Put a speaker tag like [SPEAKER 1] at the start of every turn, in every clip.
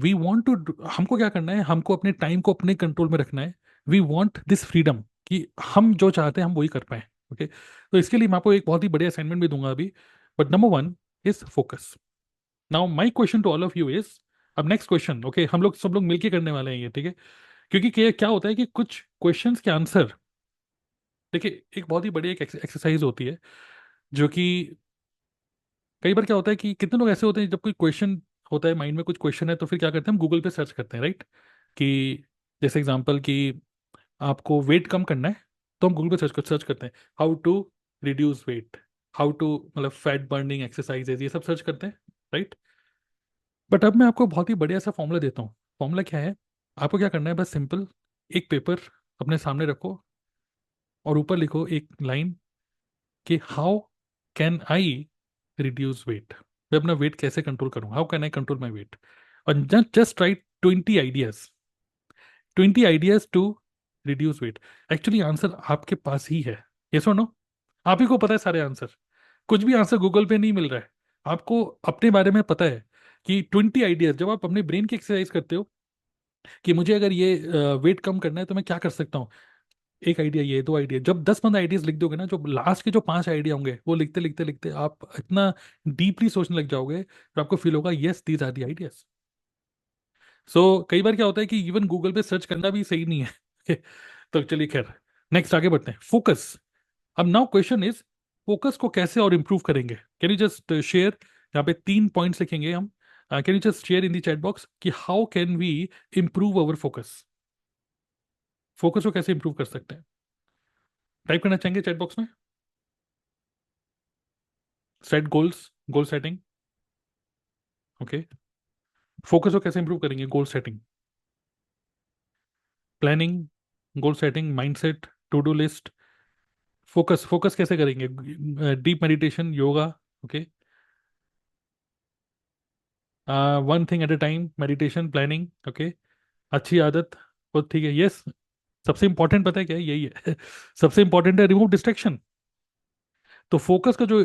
[SPEAKER 1] We want to, हमको क्या करना है, हमको अपने टाइम को अपने कंट्रोल में रखना है। वी वॉन्ट दिस फ्रीडम कि हम जो चाहते हैं हम वही कर पाए। ओके, तो इसके लिए मैं आपको एक बहुत ही बढ़िया असाइनमेंट भी दूंगा अभी। But number one is focus. Now my question to all of you is, अब नेक्स्ट क्वेश्चन, ओके, हम लोग सब लोग मिलके करने वाले हैं ये, ठीक है? क्योंकि क्या होता है कि कुछ क्वेश्चंस के आंसर, देखिए एक बहुत ही बढ़िया एक एक्सरसाइज होती है, जो कि कई बार क्या होता है कि कितने लोग ऐसे होते हैं जब कोई क्वेश्चन होता है माइंड में, कुछ क्वेश्चन है तो फिर क्या करते हैं, हम गूगल पे सर्च करते हैं, राइट? कि जैसे एग्जांपल कि आपको वेट कम करना है, तो हम गूगल पे सर्च करते हैं how to reduce weight, how to, मतलब फैट बर्निंग एक्सरसाइजेज, ये सब सर्च करते हैं, राइट? बट अब मैं आपको बहुत ही बढ़िया सा फॉर्मूला देता हूँ। फॉर्मूला क्या है? आपको क्या करना है, बस सिंपल, एक पेपर अपने सामने रखो और ऊपर लिखो एक लाइन कि how can I reduce weight. मैं अपना वेट कैसे कंट्रोल करूँ, how can I control my weight. और just write 20 ideas, 20 ideas to reduce weight. Actually answer आपके पास ही है, ये सुनो, आप ही को पता है सारे आंसर। कुछ भी आंसर गूगल पे नहीं मिल रहा है। आपको अपने बारे में पता है कि 20 आइडियाज, जब आप अपने ब्रेन की एक्सरसाइज करते हो कि मुझे अगर ये वेट कम करना है तो मैं क्या कर सकता हूँ, एक आइडिया, ये दो आइडिया, जब 10-15 आइडियाज लिख दोगे ना, जो लास्ट के जो 5 आइडिया होंगे वो लिखते लिखते लिखते आप इतना डीपली सोचने लग जाओगे, तो आपको फील होगा yes these are the ideas. So कई बार क्या होता है कि इवन गूगल पे सर्च करना भी सही नहीं है। तो चलिए खैर, नेक्स्ट आगे बढ़ते हैं, फोकस। अब नाउ क्वेश्चन इज, फोकस को कैसे और इम्प्रूव करेंगे? कैन यू जस्ट शेयर, यहाँ पे 3 पॉइंट्स लिखेंगे हम। Can you just share in the chat box कि how can we improve our focus, focus को कैसे इंप्रूव कर सकते हैं? टाइप करना चाहेंगे चैट बॉक्स में? Set goals, goal setting, okay. Focus को कैसे इंप्रूव करेंगे? Goal setting, planning, goal setting, mindset, to do list. Focus, focus कैसे करेंगे? Deep meditation, yoga, okay. One thing at a time, meditation, planning, okay. अच्छी आदत, वो ठीक है, यस। सबसे इंपॉर्टेंट पता है क्या है? यही है। सबसे इंपॉर्टेंट है रिमूव डिस्ट्रैक्शन। तो फोकस का जो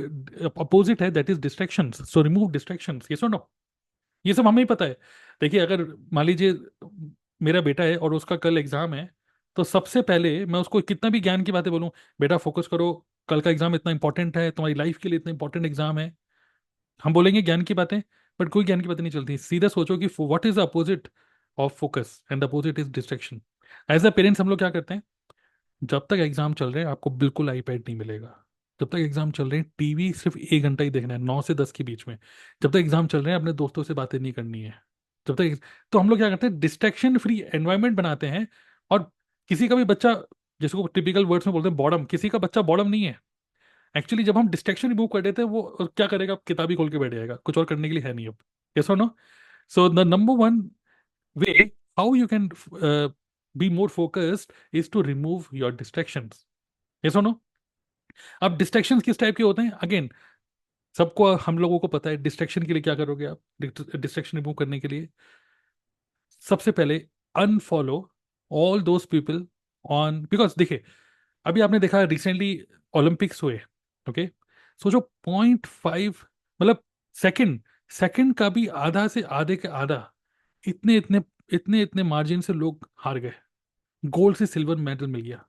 [SPEAKER 1] अपोजिट है that is distraction, so remove distraction, ये सुनो, ये सब हमें ही पता है। देखिए अगर मान लीजिए मेरा बेटा है और उसका कल एग्जाम है, तो सबसे पहले मैं उसको कितना भी ज्ञान की बातें बोलूं, बेटा फोकस करो, कल का एग्जाम इतना इंपॉर्टेंट है, तुम्हारी लाइफ के लिए इतना इंपॉर्टेंट एग्जाम है, हम बोलेंगे ज्ञान की बातें। बट कोई ज्ञान की बातें नहीं चलती। सीधा सोचो कि what is the opposite of focus, and the opposite is distraction. As a parents हम लोग क्या करते हैं, जब तक एग्जाम चल रहे हैं आपको बिल्कुल आईपैड नहीं मिलेगा। जब तक एग्जाम चल रहे हैं टीवी सिर्फ 1 घंटा ही देखना है, 9 से 10 के बीच में। जब तक एग्जाम चल रहे हैं अपने दोस्तों से बातें नहीं करनी है। जब तक, तो हम लोग क्या करते हैं, डिस्ट्रैक्शन फ्री एनवायरनमेंट बनाते हैं। और किसी का भी बच्चा, जिसको टिपिकल वर्ड्स में बोलते हैं बॉडम, किसी का बच्चा बॉडम नहीं है। एक्चुअली जब हम डिस्ट्रैक्शन रिमूव कर देते हैं, वो क्या करेगा, किताब ही खोल के बैठ जाएगा, कुछ और करने के लिए है नहीं अब। यस और no? So the number one way how you can be more focused is to remove your distractions. Yes और नो? अब डिस्ट्रैक्शंस किस टाइप के होते हैं? अगेन, सबको, हम लोगों को पता है डिस्ट्रैक्शन के लिए क्या करोगे आप, डिस्ट्रैक्शन रिमूव करने के लिए सबसे पहले unfollow all those people on, because देखिए अभी आपने देखा रिसेंटली ओलंपिक्स हुए, ओके। सो जो 0.5, मतलब सेकंड, सेकंड का भी आधा से आधे के आधा, इतने इतने इतने इतने मार्जिन से लोग हार गए। गोल्ड से सिल्वर मेडल मिल गया,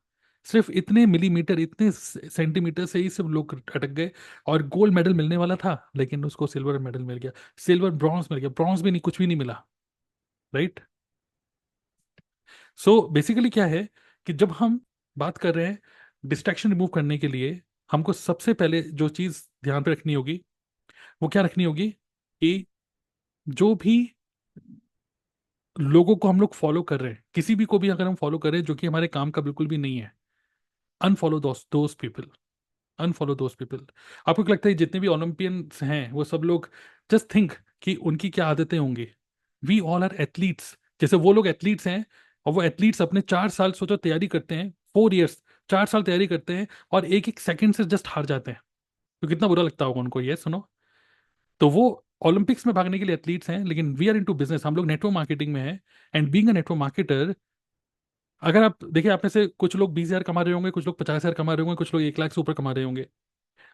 [SPEAKER 1] सिर्फ इतने मिलीमीटर, इतने सेंटीमीटर से ही सब लोग अटक गए। और गोल्ड मेडल मिलने वाला था लेकिन उसको सिल्वर मेडल मिल गया, सिल्वर ब्रॉन्ज मिल गया, ब्रॉन्ज भी नहीं, कुछ भी नहीं मिला, राइट? सो बेसिकली क्या है कि जब हम बात कर रहे हैं डिस्ट्रैक्शन रिमूव करने के लिए, हमको सबसे पहले जो चीज ध्यान पे रखनी होगी वो क्या रखनी होगी कि जो भी लोगों को हम लोग फॉलो कर रहे हैं, किसी भी को भी अगर हम फॉलो कर रहे हैं जो कि हमारे काम का बिल्कुल भी नहीं है, unfollow those people, unfollow those people. आपको क्या लगता है जितने भी ओलंपियंस हैं वो सब लोग, जस्ट थिंक कि उनकी क्या आदतें होंगी। वी ऑल आर एथलीट्स, जैसे वो लोग एथलीट्स हैं, और वो एथलीट्स अपने 4 साल सोचो तैयारी करते हैं, 4 इयर्स, 4 साल तैयारी करते हैं, और एक एक सेकंड से जस्ट हार जाते हैं, तो कितना बुरा लगता होगा उनको, ये सुनो। तो वो ओलंपिक्स में भागने के लिए एथलीट्स हैं, लेकिन वी आर इनटू बिजनेस, हम लोग नेटवर्क मार्केटिंग में हैं। And being a network marketer, अगर आप देखिए, आप में से कुछ लोग 20,000 कमा रहे होंगे, कुछ लोग 50,000 कमा रहे होंगे, कुछ लोग 1 लाख से ऊपर कमा रहे होंगे।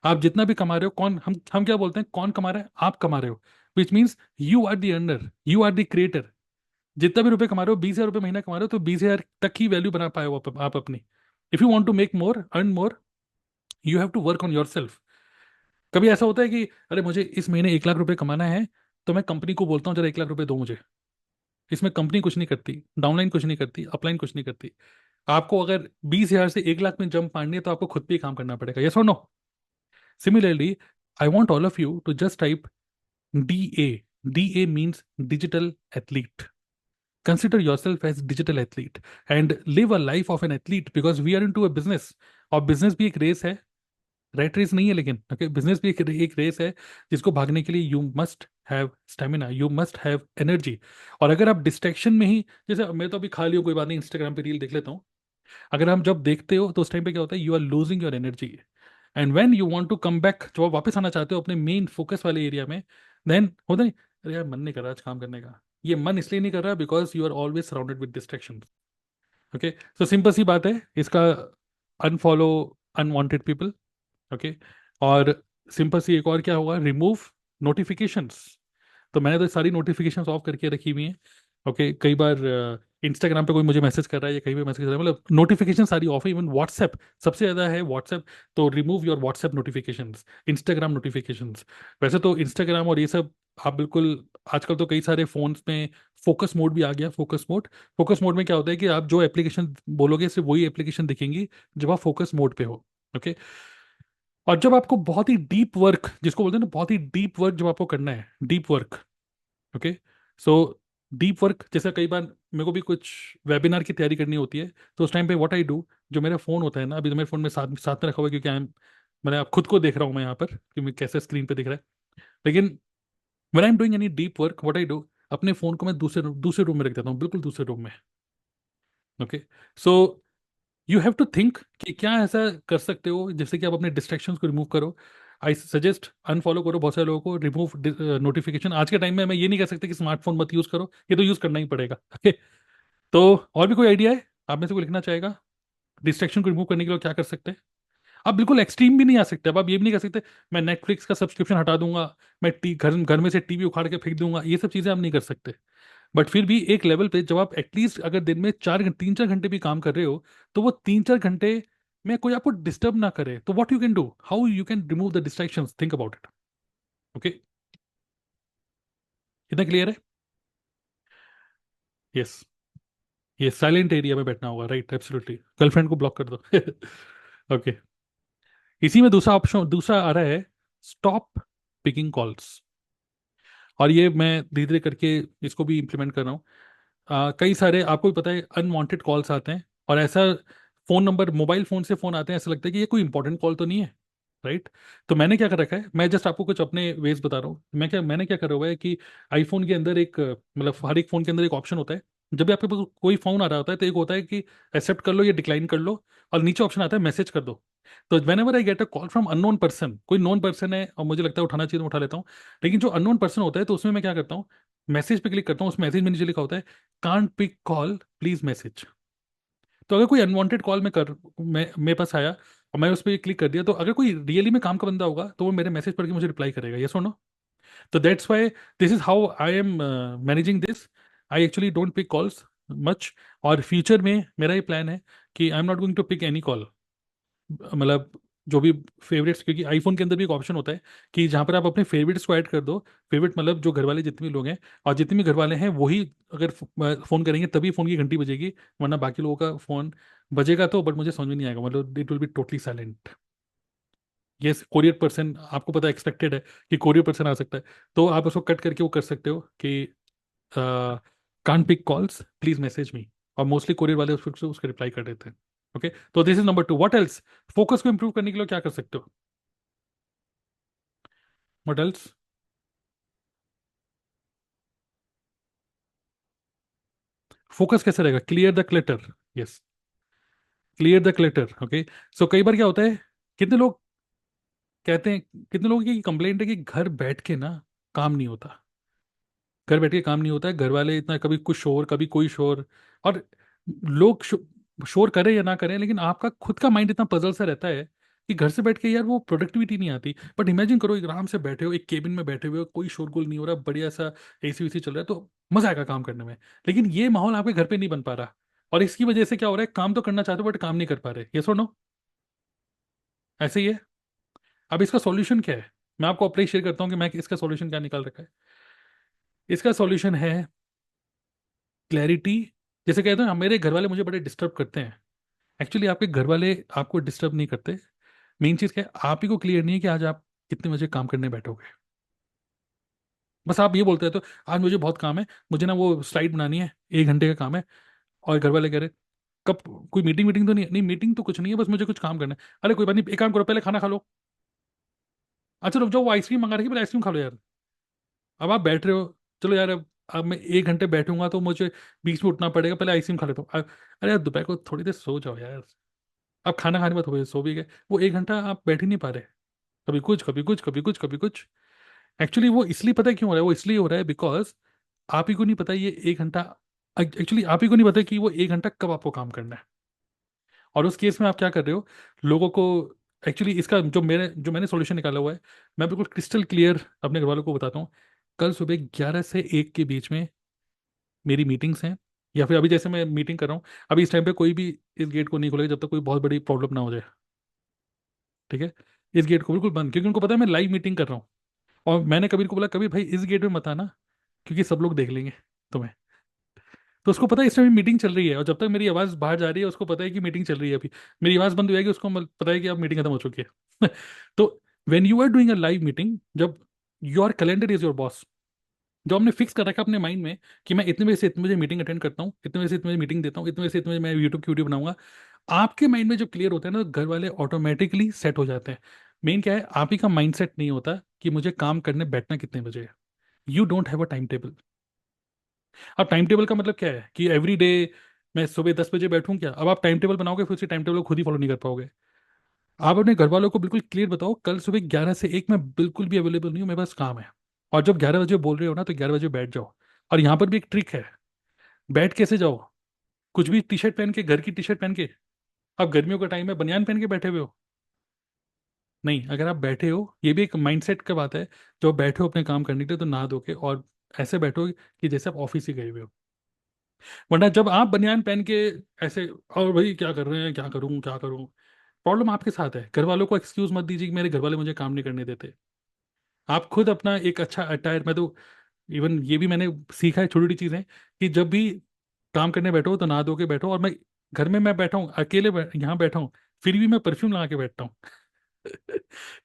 [SPEAKER 1] आप जितना भी कमा रहे हो, कौन, हम क्या बोलते हैं, कौन कमा रहा है? आप कमा रहे हो, which means you are the earner, you are the creator. जितना भी रुपए कमा रहे हो, 20,000 रुपये महीना कमा रहे हो, तो 20,000 तक ही वैल्यू बना पाए हो आप अपनी। If you want to make more, earn more, you have to work on yourself. कभी ऐसा होता है कि अरे मुझे इस महीने 1 लाख रुपए कमाना है, तो मैं कंपनी को बोलता हूँ जरा 1 लाख रुपए दो मुझे। इसमें कंपनी कुछ नहीं करती, डाउनलाइन कुछ नहीं करती, अपलाइन कुछ नहीं करती। आपको अगर 20,000 से 1 लाख में जंप मारनी है, तो आपको खुद पे ही काम करना पड़ेगा। यस और no? Similarly, I want all of you to just type DA. DA means digital athlete. Consider yourself as digital athlete and live a life of an athlete, because we are into a business. और business भी एक race है, rat race नहीं है, लेकिन okay, business भी एक race है जिसको भागने के लिए you must have stamina, you must have energy. और अगर आप डिस्ट्रैक्शन में ही, जैसे मैं तो अभी खाली हूँ, कोई बात नहीं, इंस्टाग्राम पे रील देख लेता हूँ, अगर हम जब देखते हो तो उस टाइम पे क्या होता है, you are losing your energy. And when you want to come back, जब आप वापस आना चाहते हो अपने मेन फोकस वाले एरिया में, देन होता नहीं, अरे यार मन नहीं कर रहा आज काम करने का। ये मन इसलिए नहीं कर रहा because you are always surrounded with distraction. Okay, तो सिंपल सी बात है इसका, अनफॉलो अनवांटेड पीपल। ओके, और सिंपल सी एक और क्या होगा, रिमूव नोटिफिकेशंस। तो मैंने तो सारी नोटिफिकेशंस ऑफ करके रखी हुई हैं। ओके, कई बार इंस्टाग्राम पे कोई मुझे मैसेज कर रहा है या कहीं पे मैसेज कर रहा है, मतलब नोटिफिकेशन सारी ऑफ है। इवन व्हाट्सएप सबसे ज़्यादा है, व्हाट्सएप। तो remove your WhatsApp notifications, Instagram notifications. वैसे तो इंस्टाग्राम और ये सब आप बिल्कुल, आजकल तो कई सारे फोन्स में फोकस मोड भी आ गया। फोकस मोड में क्या होता है कि आप जो एप्लीकेशन बोलोगे सिर्फ वही एप्लीकेशन दिखेंगी जब आप फोकस मोड पे हो। ओके, और जब आपको बहुत ही डीप वर्क, जिसको बोलते हैं ना बहुत ही डीप वर्क, जब आपको करना है deep work, okay, so deep work, जैसा कई बार मेरे को भी कुछ वेबिनार की तैयारी करनी होती है, तो उस टाइम पे व्हाट आई डू, जो मेरा फोन होता है ना, अभी तो मेरे फोन में साथ साथ में रखा हुआ है, क्योंकि मैंने आप खुद को देख रहा हूँ मैं यहाँ पर कि मैं कैसे स्क्रीन पे दिख रहा है। लेकिन when I am doing any deep work, what I do, अपने फोन को मैं दूसरे रूम में रख देता हूँ, बिल्कुल दूसरे रूम में। Okay, so you have to think कि क्या ऐसा कर सकते हो जिससे कि आप अपने डिस्ट्रैक्शंस को रिमूव करो। आई सजेस्ट अनफॉलो करो बहुत सारे लोगों को, रिमूव नोटिफिकेशन। आज के टाइम में मैं ये नहीं कह सकता कि स्मार्टफोन मत यूज करो, ये तो यूज करना ही पड़ेगा। ओके, तो और भी कोई आइडिया है आप में से कोई लिखना चाहेगा, डिस्ट्रैक्शन को रिमूव करने के लिए क्या कर सकते हैं? आप बिल्कुल एक्सट्रीम भी नहीं आ सकते, अब आप ये भी नहीं कर सकते मैं नेटफ्लिक्स का सब्सक्रिप्शन हटा दूंगा, मैं घर घर में से टीवी उखाड़ के फेंक दूंगा, ये सब चीजें आप नहीं कर सकते। बट फिर भी एक लेवल पे जब आप एटलीस्ट अगर दिन में 3-4 घंटे भी काम कर रहे हो, तो वो 3-4 घंटे में कोई आपको डिस्टर्ब ना करे, तो what you can do, how you can remove the distractions, think about it. Okay, कितना क्लियर है? यस, ये साइलेंट एरिया में बैठना होगा, राइट, एब्सोल्युटली, गर्लफ्रेंड को ब्लॉक कर दो। ओके, इसी में दूसरा ऑप्शन, दूसरा आ रहा है, स्टॉप पिकिंग कॉल्स। और ये मैं धीरे धीरे करके इसको भी इम्प्लीमेंट कर रहा हूँ। कई सारे आपको भी पता है अनवांटेड कॉल्स आते हैं, और ऐसा फोन नंबर, मोबाइल फोन से फोन आते हैं, ऐसा लगता है कि ये कोई इंपॉर्टेंट कॉल तो नहीं है, राइट? तो मैंने क्या कर रखा है, मैं जस्ट आपको कुछ अपने वेज बता रहा हूँ। मैंने क्या करा हुआ है कि आईफोन के अंदर एक मतलब हर एक फोन के अंदर एक ऑप्शन होता है। जब भी आपके पास कोई फोन आ रहा होता है, तो एक होता है कि एक्सेप्ट कर लो या डिक्लाइन कर लो, और नीचे ऑप्शन आता है मैसेज कर दो। तो when ever I get a call from unknown person, कोई नोन पर्सन है और मुझे लगता है उठाना चाहिए तो मैं उठा लेता हूँ, लेकिन जो अननोन पर्सन होता है तो उसमें मैं क्या करता हूँ, मैसेज पे क्लिक करता हूँ। उस मैसेज में नीचे लिखा होता है can't pick call, please message. तो अगर कोई अनवांटेड कॉल मैं मेरे पास आया और मैं उस पर क्लिक कर दिया, तो अगर कोई रियली में काम का बंदा होगा तो वो मेरे मैसेज पढ़ के मुझे रिप्लाई करेगा, यस और नो? तो that's why this is how I am managing this. I actually don't pick calls much. और फ्यूचर में मेरा ये प्लान है कि I am not going to pick any call, मतलब जो भी फेवरेट्स, क्योंकि आईफोन के अंदर भी एक ऑप्शन होता है कि जहाँ पर आप अपने फेवरेट्स को ऐड कर दो। फेवरेट मतलब जो घर वाले जितने भी लोग हैं, और जितने भी घर वाले हैं वही अगर फोन करेंगे तभी फोन की घंटी बजेगी, वरना बाकी लोगों का फोन बजेगा तो, बट मुझे समझ में नहीं आएगा, मतलब it will be totally silent. ये कोरियर पर्सन आपको पता एक्सपेक्टेड है कि कोरियर पर्सन आ सकता है, तो आप उसको कट करके वो कर सकते हो कि can't pick calls, please message me. और मोस्टली कोरियर वाले उसके रिप्लाई कर देते हैं। ओके, तो this is number 2। What else? Focus को इंप्रूव करने के लिए क्या कर सकते हो? What else? फोकस कैसे रहेगा? Clear the clutter. Yes, clear the clutter. Okay, so कई बार क्या होता है, कितने लोग कहते हैं, कितने लोगों की कंप्लेंट है कि घर बैठ के ना काम नहीं होता, घर बैठ के काम नहीं होता है, घर वाले इतना, कभी कुछ शोर कभी कोई शोर। और लोग शोर करें या ना करें, लेकिन आपका खुद का माइंड इतना पजल सा रहता है कि घर से बैठ के यार वो प्रोडक्टिविटी नहीं आती। बट इमेजिन करो, एक आराम से बैठे हो, एक केबिन में बैठे हुए हो, कोई शोरगुल नहीं हो रहा, बढ़िया सा एसी वेसी चल रहा है, तो मजा आएगा काम करने में। लेकिन ये माहौल आपके घर पे नहीं बन पा रहा, और इसकी वजह से क्या हो रहा है, काम तो करना चाहते हो बट काम नहीं कर पा रहे। ये सुनो, ऐसे ही है। अब इसका सॉल्यूशन क्या है, मैं आपको अपने शेयर करता हूँ कि मैं इसका सॉल्यूशन क्या निकाल रखा है। इसका सॉल्यूशन है क्लैरिटी। जैसे कहते हैं मेरे घर वाले मुझे बड़े डिस्टर्ब करते हैं, एक्चुअली आपके घर वाले आपको डिस्टर्ब नहीं करते। मेन चीज़ क्या है, आप ही को क्लियर नहीं है कि आज आप कितने बजे काम करने बैठोगे। बस आप ये बोलते हैं तो आज मुझे बहुत काम है, मुझे ना वो स्लाइड बनानी है, 1 घंटे का काम है। और घर वाले कह रहे कब, कोई मीटिंग मीटिंग तो नहीं है? नहीं, मीटिंग तो कुछ नहीं है, बस मुझे कुछ काम करना है। अरे कोई बात नहीं, एक काम करो, पहले खाना खा लो। अच्छा रुक जाओ, वो आइसक्रीम मंगा रही है, पहले आइसक्रीम खा लो यार। अब आप बैठ रहे हो, चलो यार, अब मैं 1 घंटे बैठूंगा तो मुझे बीच में उठना पड़ेगा, पहले आइसक्रीम खा लेता हूँ। अरे यार दोपहर को थोड़ी देर सो जाओ यार। अब खाना खाने में थोड़ी देर सो भी गए, वो 1 घंटा आप बैठ ही नहीं पा रहे। कभी कुछ कभी कुछ कभी कुछ कभी कुछ। एक्चुअली वो इसलिए पता है क्यों हो रहा है, वो इसलिए हो रहा है बिकॉज आप ही को नहीं पता ये 1 घंटा, एक्चुअली आप ही को नहीं पता कि वो 1 घंटा कब आपको काम करना है। और उस केस में आप क्या कर रहे हो, लोगों को, एक्चुअली इसका जो मैंने सॉल्यूशन निकाला हुआ है, मैं बिल्कुल क्रिस्टल क्लियर अपने घर वालों को बताता हूँ। कल सुबह 11 से 1 के बीच में मेरी मीटिंग्स हैं, या फिर अभी जैसे मैं मीटिंग कर रहा हूँ, अभी इस टाइम पे कोई भी इस गेट को नहीं खोलेगा जब तक कोई बहुत बड़ी प्रॉब्लम ना हो जाए। ठीक है, इस गेट को बिल्कुल बंद, क्योंकि उनको पता है मैं लाइव मीटिंग कर रहा हूँ। और मैंने कबीर को बोला, कभी भाई इस गेट में मत आना, क्योंकि सब लोग देख लेंगे तुम्हें। तो उसको पता है इस टाइम मीटिंग चल रही है, और जब तक मेरी आवाज़ बाहर जा रही है उसको पता है कि मीटिंग चल रही है। अभी मेरी आवाज़ बंद हो जाएगी, उसको पता है कि अब मीटिंग खत्म हो चुकी है। तो when you are doing a live meeting, जब your calendar is your boss, जो हमने फिक्स कर रखा है अपने माइंड में कि मैं इतने बजे से इतने बजे मीटिंग अटेंड करता हूँ, इतने बजे से इतने बजे मीटिंग देता हूँ, इतने बजे से इतने बजे मैं यूट्यूब की वीडियो बनाऊंगा। आपके माइंड में जब क्लियर होता है ना, तो घर वाले ऑटोमेटिकली सेट हो जाते हैं। मेन क्या है, आप ही का माइंड सेट नहीं होता कि मुझे काम करने बैठना कितने बजे है। You don't have a time table. अब टाइम टेबल का मतलब क्या है कि एवरी डे मैं सुबह 10 बजे बैठूं क्या? अब आप टाइम टेबल बनाओगे फिर उसी टाइम टेबल को खुद ही फॉलो नहीं कर पाओगे। आप अपने घर वालों को बिल्कुल क्लियर बताओ, कल सुबह 11 से 1 मैं बिल्कुल भी अवेलेबल नहीं हूँ, मेरे पास काम है। और जब 11 बजे बोल रहे हो ना, तो 11 बजे बैठ जाओ। और यहाँ पर भी एक ट्रिक है, बैठ कैसे जाओ, कुछ भी टी शर्ट पहन के, घर की टी शर्ट पहन के। अब गर्मियों का टाइम है, बनियान पहन के बैठे हुए हो? नहीं, अगर आप बैठे हो, ये भी एक माइंडसेट का बात है। जब आप बैठे हो अपने काम करने के लिए, तो नहा धो के और ऐसे बैठो कि जैसे आप ऑफिस ही गए हुए हो। वरना जब आप बनियान पहन के ऐसे, और भाई क्या कर रहे हैं, क्या करूं क्या करूं, प्रॉब्लम आपके साथ है। घर वालों को एक्सक्यूज मत दीजिए कि मेरे घर वाले मुझे काम नहीं करने देते। आप खुद अपना एक अच्छा अटायर, मैं तो इवन ये भी मैंने सीखा है, छोटी छोटी चीज़ें, कि जब भी काम करने बैठो तो नहा धो के बैठो। और मैं घर में मैं बैठा हूँ अकेले, यहाँ बैठा हूँ, फिर भी मैं परफ्यूम लगा के बैठता हूँ।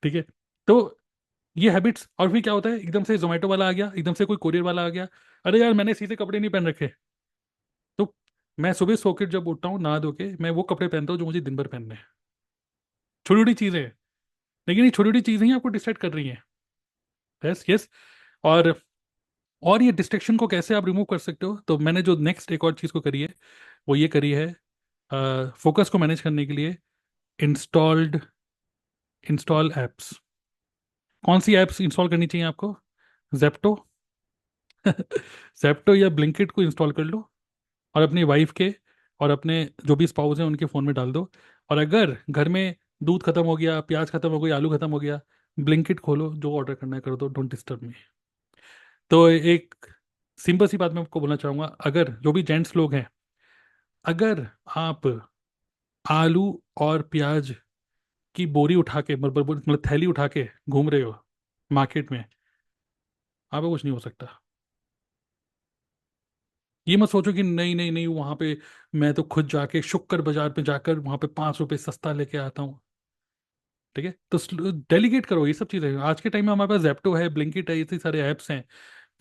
[SPEAKER 1] ठीक है। तो ये हैबिट्स, और फिर क्या होता है, एकदम से जोमेटो वाला आ गया, एकदम से कोई कोरियर वाला आ गया, अरे यार मैंने सीधे कपड़े नहीं पहन रखे। तो मैं सुबह सो के जब उठता हूँ नहा धो के, मैं वो कपड़े पहनता हूँ जो मुझे दिन भर पहनने हैं। छोटी छोटी चीज़ें हैं, लेकिन ये छोटी छोटी चीज़ें ही आपको डिस्ट्रैक्ट कर रही हैं। Yes yes. और और ये डिस्ट्रैक्शन को कैसे आप रिमूव कर सकते हो, तो मैंने जो नेक्स्ट एक और चीज़ को करी है, वो ये करी है, फोकस को मैनेज करने के लिए इंस्टॉल्ड इंस्टॉल एप्स। कौन सी एप्स इंस्टॉल करनी चाहिए आपको? जेप्टो। जेप्टो या ब्लिंकिट को इंस्टॉल कर लो, और अपनी वाइफ के और अपने जो भी स्पाउस हैं उनके फ़ोन में डाल दो। और अगर घर में दूध खत्म हो गया, प्याज खत्म हो गई, आलू खत्म हो गया, ब्लिंकिट खोलो, जो ऑर्डर करना है कर दो, डोंट डिस्टर्ब मी। तो एक सिंपल सी बात मैं आपको बोलना चाहूँगा, अगर जो भी जेंट्स लोग हैं, अगर आप आलू और प्याज की बोरी उठा के, मतलब थैली उठा के घूम रहे हो मार्केट में, आपको कुछ नहीं हो सकता। ये मत सोचो कि नहीं नहीं नहीं, वहां पे मैं तो खुद जाके शुक्र बाजार पे जाकर वहां पे 5 रुपए सस्ता लेके आता हूँ। ठीक है, तो डेलीगेट करो ये सब चीज़ें। आज के टाइम में हमारे पास जेप्टो है, ब्लिंकिट है, इतने सारे ऐप्स हैं,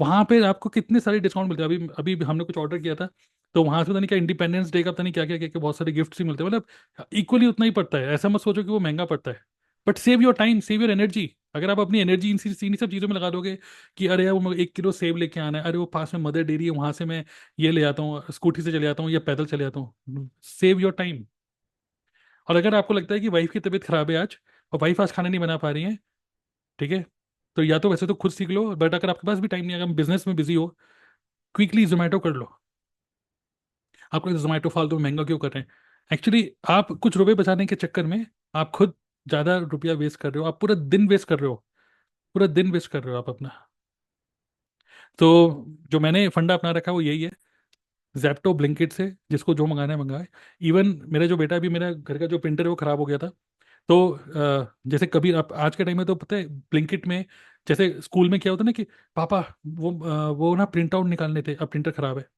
[SPEAKER 1] वहां पे आपको कितने सारे डिस्काउंट मिलते हैं। अभी अभी हमने कुछ ऑर्डर किया था, तो वहां से पता नहीं क्या इंडिपेंडेंस डे का पता नहीं क्या क्या क्या बहुत सारे गिफ्ट्स ही मिलते हैं। मतलब इक्वली उतना ही पड़ता है, ऐसा मत सोचो कि वो महंगा पड़ता है। But save your time, save your energy. अगर आप अपनी एनर्जी इन्हीं सब चीज़ों में लगा दोगे, कि अरे यार वो 1 किलो सेब लेके आना है, अरे वो पास में मदर डेयरी है वहां से मैं ये ले आता हूँ, स्कूटी से चले आता हूँ या पैदल चले आता हूँ, सेव योर टाइम। और अगर आपको लगता है कि वाइफ की तबीयत खराब है आज, और वाइफ आज खाना नहीं बना पा रही है, ठीक है, तो या तो वैसे तो खुद सीख लो, बट अगर आपके पास भी टाइम नहीं है, अगर बिजनेस में बिजी हो, क्विकली जोमेटो कर लो। आपको जोमेटो फालतू में महंगा क्यों कर रहे हैं? एक्चुअली आप कुछ रुपए बचाने के चक्कर में आप खुद ज़्यादा रुपया वेस्ट कर रहे हो, आप पूरा दिन वेस्ट कर रहे हो, पूरा दिन वेस्ट कर रहे हो आप अपना। तो जो मैंने फंडा अपना रखा है वो यही है, जैप्टो ब्लिंकिट से जिसको जो मंगाना है मंगाए। इवन मेरा जो बेटा, अभी मेरा घर का जो प्रिंटर है वो खराब हो गया था, तो जैसे कभी आप आज के टाइम में तो पता है ब्लिंकिट में, जैसे स्कूल में क्या होता है ना कि पापा वो ना प्रिंट आउट निकालने थे, अब प्रिंटर खराब है।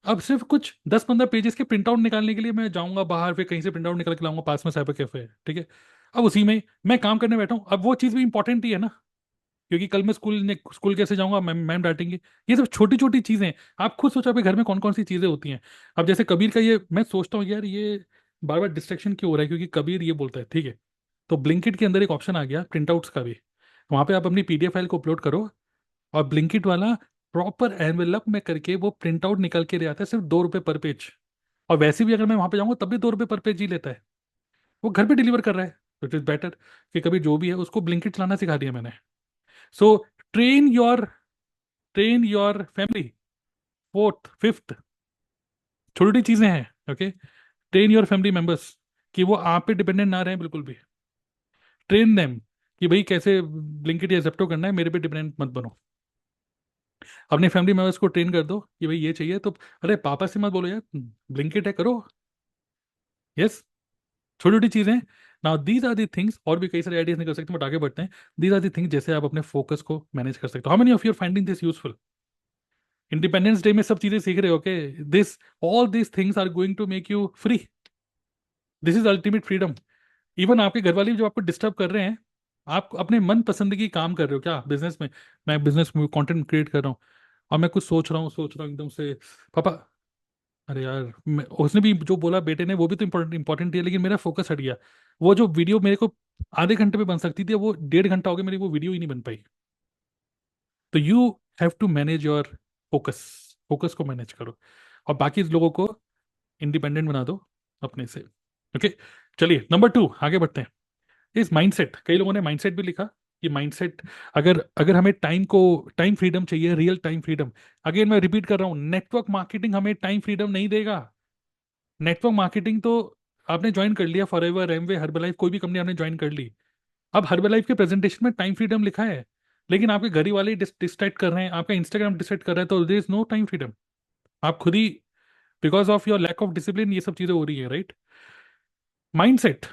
[SPEAKER 1] अब सिर्फ कुछ 10-15 पेजेस के प्रिंट आउट निकालने के लिए मैं जाऊंगा बाहर, फिर कहीं से प्रिंट आउट निकल के लाऊंगा, पास में साइबर कैफे है, ठीक है। अब उसी में मैं काम करने बैठा हूँ, अब वो चीज़ भी इंपॉर्टेंट ही है ना, क्योंकि कल मैं स्कूल कैसे जाऊंगा, मैम मैम डांटेंगे। ये सब छोटी छोटी चीजें हैं। आप खुद सोचो आपके घर में कौन कौन सी चीजें होती हैं। अब जैसे कबीर का ये मैं सोचता हूँ यार, ये बार बार डिस्ट्रैक्शन क्यों हो रहा है, क्योंकि कबीर ये बोलता है, ठीक है। तो ब्लिंकिट के अंदर एक ऑप्शन आ गया प्रिंट आउट्स का भी, वहां पे आप अपनी पीडीएफ फाइल को अपलोड करो, और ब्लिंकिट वाला प्रॉपर एनवेलप में करके वो प्रिंट आउट निकल के ले आता है, सिर्फ 2 रुपए पर पेज। और वैसे भी अगर मैं वहां पे जाऊंगा तब भी 2 रुपए पर पेज ही लेता है, वो घर पे डिलीवर कर रहा है। इट इज बेटर कि कभी जो भी है उसको ब्लिंकिट चलाना सिखा दिया मैंने। So train your train your family, fourth fifth, छोटी छोटी चीजें हैं, okay. Train your family members कि वो आप पे डिपेंडेंट ना रहे बिल्कुल भी। ट्रेन देम कि भाई कैसे ब्लिंकिट या जेप्टो करना है, मेरे पे डिपेंडेंट मत बनो। अपने फैमिली मेंबर्स को ट्रेन कर दो कि भाई ये चाहिए तो, अरे पापा से मत बोलो यार, ब्लिंकिट है करो। यस, छोटी छोटी चीजें। Now these are the things, और भी कई सारे आइडियाज निकल सकते हैं, बट आगे बढ़ते हैं। दीज आर दी थिंग्स जैसे आप अपने फोकस को मैनेज कर सकते हो। How many of you are finding this useful? Independence day में सब चीजें सीख रहे हो, okay. This all these things are going to make you free. This is ultimate freedom. Even आपके घर वाले जो आपको डिस्टर्ब कर रहे हैं, आप अपने मन पसंद की काम कर रहे हो क्या बिजनेस में? मैं बिजनेस में कंटेंट क्रिएट कर रहा हूँ, और मैं कुछ सोच रहा हूँ एकदम से, पापा, अरे यार उसने भी जो बोला बेटे ने वो भी तो इम्पोर्टेंट इंपॉर्टेंट है, लेकिन मेरा फोकस हट गया। वो जो वीडियो मेरे को आधे घंटे में बन सकती थी, वो 1.5 घंटा हो गया, मेरी वो वीडियो ही नहीं बन पाई। तो you have to manage your focus, focus को मैनेज करो, और बाकी लोगों को इंडिपेंडेंट बना दो अपने से। ओके, चलिए नंबर 2 आगे बढ़ते हैं। इस माइंडसेट, कई लोगों ने माइंडसेट भी लिखा कि माइंडसेट, अगर अगर हमें टाइम फ्रीडम चाहिए, रियल टाइम फ्रीडम। अगेन मैं रिपीट कर रहा हूं, नेटवर्क मार्केटिंग हमें टाइम फ्रीडम नहीं देगा। नेटवर्क मार्केटिंग तो आपने ज्वाइन कर लिया, फॉरएवर, एमवे, हर्बलाइफ, कोई भी कंपनी आपने ज्वाइन कर ली। अब हर्बलाइफ के प्रेजेंटेशन में टाइम फ्रीडम लिखा है, लेकिन आपके घर ही वाले डिस्ट्रैक्ट कर रहे हैं, आपका इंस्टाग्राम डिस्ट्रैक्ट कर रहा है, तो there is no time freedom. आप खुद ही, because of your lack of discipline, ये सब चीजें हो रही है, राइट। Mindset,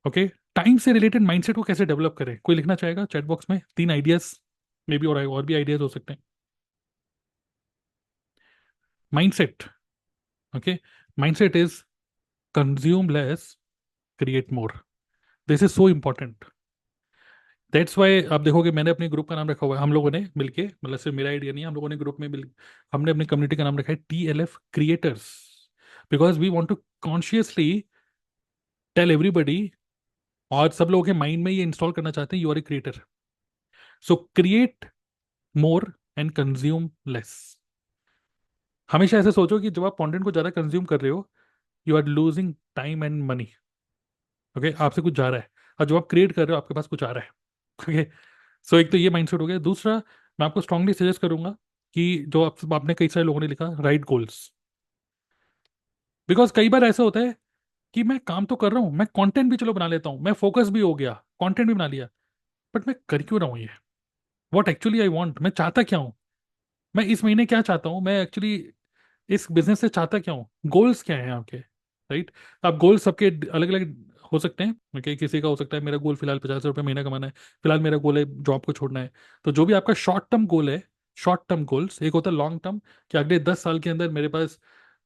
[SPEAKER 1] okay. टाइम से रिलेटेड माइंडसेट को कैसे डेवलप करें, कोई लिखना चाहेगा चैट बॉक्स में 3 आइडियाज, मे बी और भी आइडियाज हो सकते हैं। Mindset, okay. Mindset is consume less, create more. This is so important. That's why आप देखोगे मैंने अपने ग्रुप का नाम रखा हुआ है, हम लोगों ने मिलके, मतलब सिर्फ मेरा आइडिया नहीं है, हम लोगों ने ग्रुप में मिल, हमने अपनी कम्युनिटी का नाम रखा है TLF creators. Because we want to consciously tell everybody, और सब लोगों के माइंड में ये इंस्टॉल करना चाहते हैं, you are a creator. So create more and consume less. हमेशा ऐसे सोचो कि जब आप कंटेंट को ज्यादा कंज्यूम कर रहे हो, you are losing time and money, okay. आपसे कुछ जा रहा है, और जब आप क्रिएट कर रहे हो आपके पास कुछ आ रहा है, ओके। सो एक तो ये माइंडसेट हो गया। दूसरा, मैं आपको स्ट्रांगली सजेस्ट करूंगा कि जो आपने, कई सारे लोगों ने लिखा राइट गोल्स। बिकॉज कई बार ऐसा होता है कि मैं काम तो कर रहा हूँ, मैं कंटेंट भी चलो बना लेता हूँ, मैं फोकस भी हो गया, कंटेंट भी बना लिया, बट मैं कर क्यों रहा हूँ ये? व्हाट एक्चुअली आई वांट, मैं चाहता क्या हूँ? मैं इस महीने क्या चाहता हूँ, मैं एक्चुअली इस बिजनेस से चाहता क्या हूँ, गोल्स क्या है आपके, राइट। अब गोल्स सबके अलग अलग हो सकते हैं, ओके। किसी का हो सकता है मेरा गोल फिलहाल 50,000 रुपये महीना कमाना है, फिलहाल मेरा गोल है जॉब को छोड़ना है। तो जो भी आपका शॉर्ट टर्म गोल है, शॉर्ट टर्म गोल्स, एक होता है लॉन्ग टर्म, कि अगले 10 साल के अंदर मेरे पास,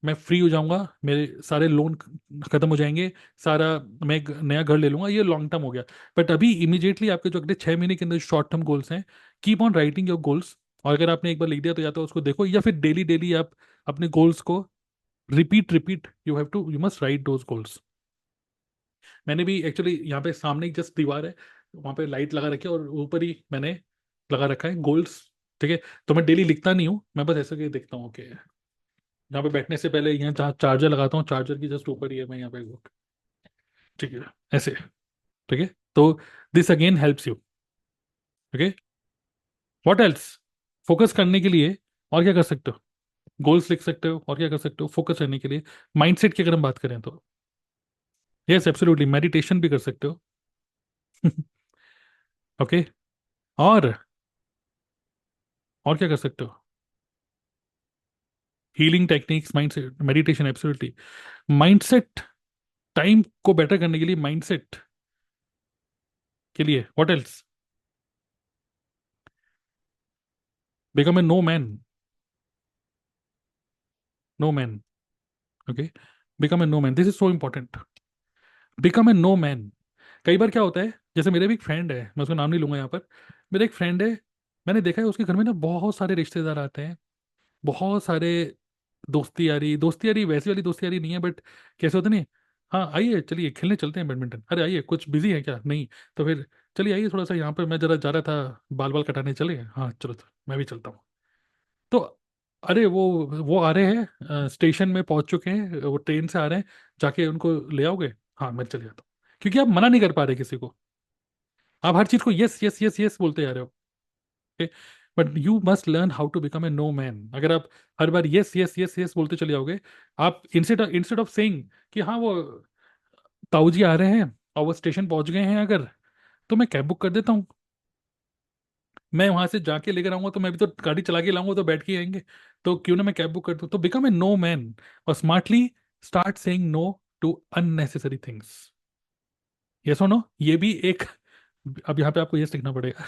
[SPEAKER 1] मैं फ्री हो जाऊंगा, मेरे सारे लोन खत्म हो जाएंगे, सारा, मैं एक नया घर ले लूंगा, ये लॉन्ग टर्म हो गया। बट अभी इमीडिएटली आपके जो अगले 6 महीने के अंदर शॉर्ट टर्म गोल्स हैं, keep on writing your goals. और अगर आपने एक बार लिख दिया तो या तो उसको देखो, या फिर डेली डेली आप अपने गोल्स को repeat repeat, you must write those goals. मैंने भी एक्चुअली यहाँ पे सामने जस्ट दीवार है, वहाँ पे लाइट लगा रखी है, और ऊपर ही मैंने लगा रखा है गोल्स, ठीक है। तो मैं डेली लिखता नहीं हूँ, मैं बस ऐसे करके देखता हूँ कि यहाँ पे बैठने से पहले यहाँ जहाँ चार्जर लगाता हूँ, चार्जर की जस्ट ऊपर ही है, मैं यहाँ पे, ठीक है, ऐसे, ठीक है। तो this again helps you, okay. What else? Focus करने के लिए और क्या कर सकते हो? गोल्स लिख सकते हो, और क्या कर सकते हो फोकस करने के लिए? माइंडसेट की अगर हम बात करें तो यस एब्सोल्युटली, मेडिटेशन भी कर सकते हो, ओके। और और क्या कर सकते हो? Healing techniques, mindset, meditation, absolutely. Mindset, time को बेटर करने के लिए माइंडसेट के लिए what else? Become a no man. No man. Okay. Become a no man, this is so important. Become a no man. कई बार क्या होता है, जैसे मेरे भी एक फ्रेंड है, मैं उसका नाम नहीं लूंगा यहाँ पर। मेरा एक फ्रेंड है, मैंने देखा है उसके घर में ना बहुत सारे रिश्तेदार आते हैं, बहुत सारे दोस्ती यारी, दोस्ती यारी वैसी वाली दोस्ती यारी नहीं है, बट कैसे होता नहीं। हाँ आइए चलिए खेलने चलते हैं बैडमिंटन, अरे आइए, कुछ बिजी है क्या? नहीं। तो फिर चलिए आइए थोड़ा सा यहाँ पर, मैं जरा जा रहा था बाल बाल कटाने, चले? हाँ चलो तो मैं भी चलता हूँ। तो अरे वो आ रहे हैं, स्टेशन में पहुंच चुके हैं, वो ट्रेन से आ रहे हैं, जाके उनको ले आओगे? हाँ मैं चले जाता हूँ। क्योंकि आप मना नहीं कर पा रहे किसी को, आप हर चीज को यस यस यस यस बोलते जा रहे हो। Okay. But you must learn how to become a no man. अगर आप हर बार यस यस यस यस बोलते चले जाओगे, आप इंस्टेड इंस्टेड ऑफ सेइंग कि हाँ वो ताऊ जी आ रहे हैं और वो स्टेशन पहुंच गए हैं, अगर तो मैं कैब बुक कर देता हूँ, मैं वहां से जाके लेकर आऊंगा, तो मैं भी तो गाड़ी चला के लाऊंगा, तो बैठ के आएंगे, तो क्यों ना मैं कैब बुक कर दूं? तो बिकम ए नो मैन और smartly start saying no to unnecessary things. Yes और नो, ये भी एक, अब यहाँ पे आपको यस लिखना पड़ेगा।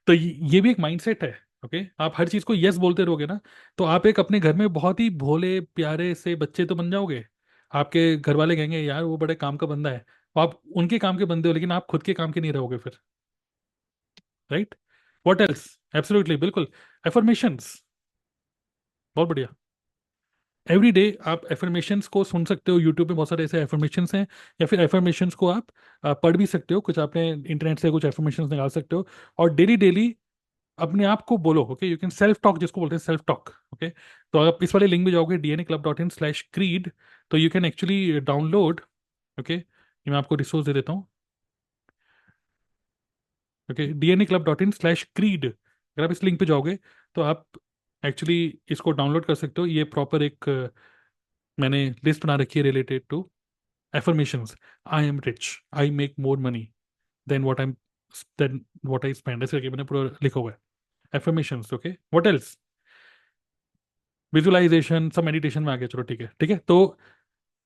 [SPEAKER 1] तो ये भी एक माइंडसेट है। ओके, आप हर चीज को यस बोलते रहोगे ना, तो आप एक अपने घर में बहुत ही भोले प्यारे से बच्चे तो बन जाओगे। आपके घर वाले कहेंगे यार वो बड़े काम का बंदा है, तो आप उनके काम के बंदे हो, लेकिन आप खुद के काम के नहीं रहोगे फिर। राइट। What else? एब्सोल्युटली, बिल्कुल। एफर्मेशंस, बहुत बढ़िया। एवरी डे आप एफर्मेशंस को सुन सकते हो, यूट्यूब पे बहुत सारे ऐसे एफर्मेशंस हैं, या फिर एफर्मेशंस को आप पढ़ भी सकते हो, कुछ आपने इंटरनेट से कुछ एफर्मेशंस निकाल सकते हो, और डेली डेली अपने आप को बोलो। Okay, you can self talk, जिसको बोलते हैं सेल्फ टॉक। ओके, तो आप इस वाले लिंक में जाओगे dnaclub.in/creed, तो you can actually download. Okay, ये मैं आपको रिसोर्स दे देता हूँ। ओके, dnaclub.in/creed, अगर आप इस लिंक पे जाओगे तो आप एक्चुअली इसको डाउनलोड कर सकते हो। ये प्रॉपर एक मैंने लिस्ट बना रखी है related to affirmations. I am rich, I make more money than what I spend, ऐसे करके मैंने पूरा लिखा हुआ है affirmations. Okay, what else? Visualisation सब मेडिटेशन में आ गया, चलो ठीक है ठीक है। तो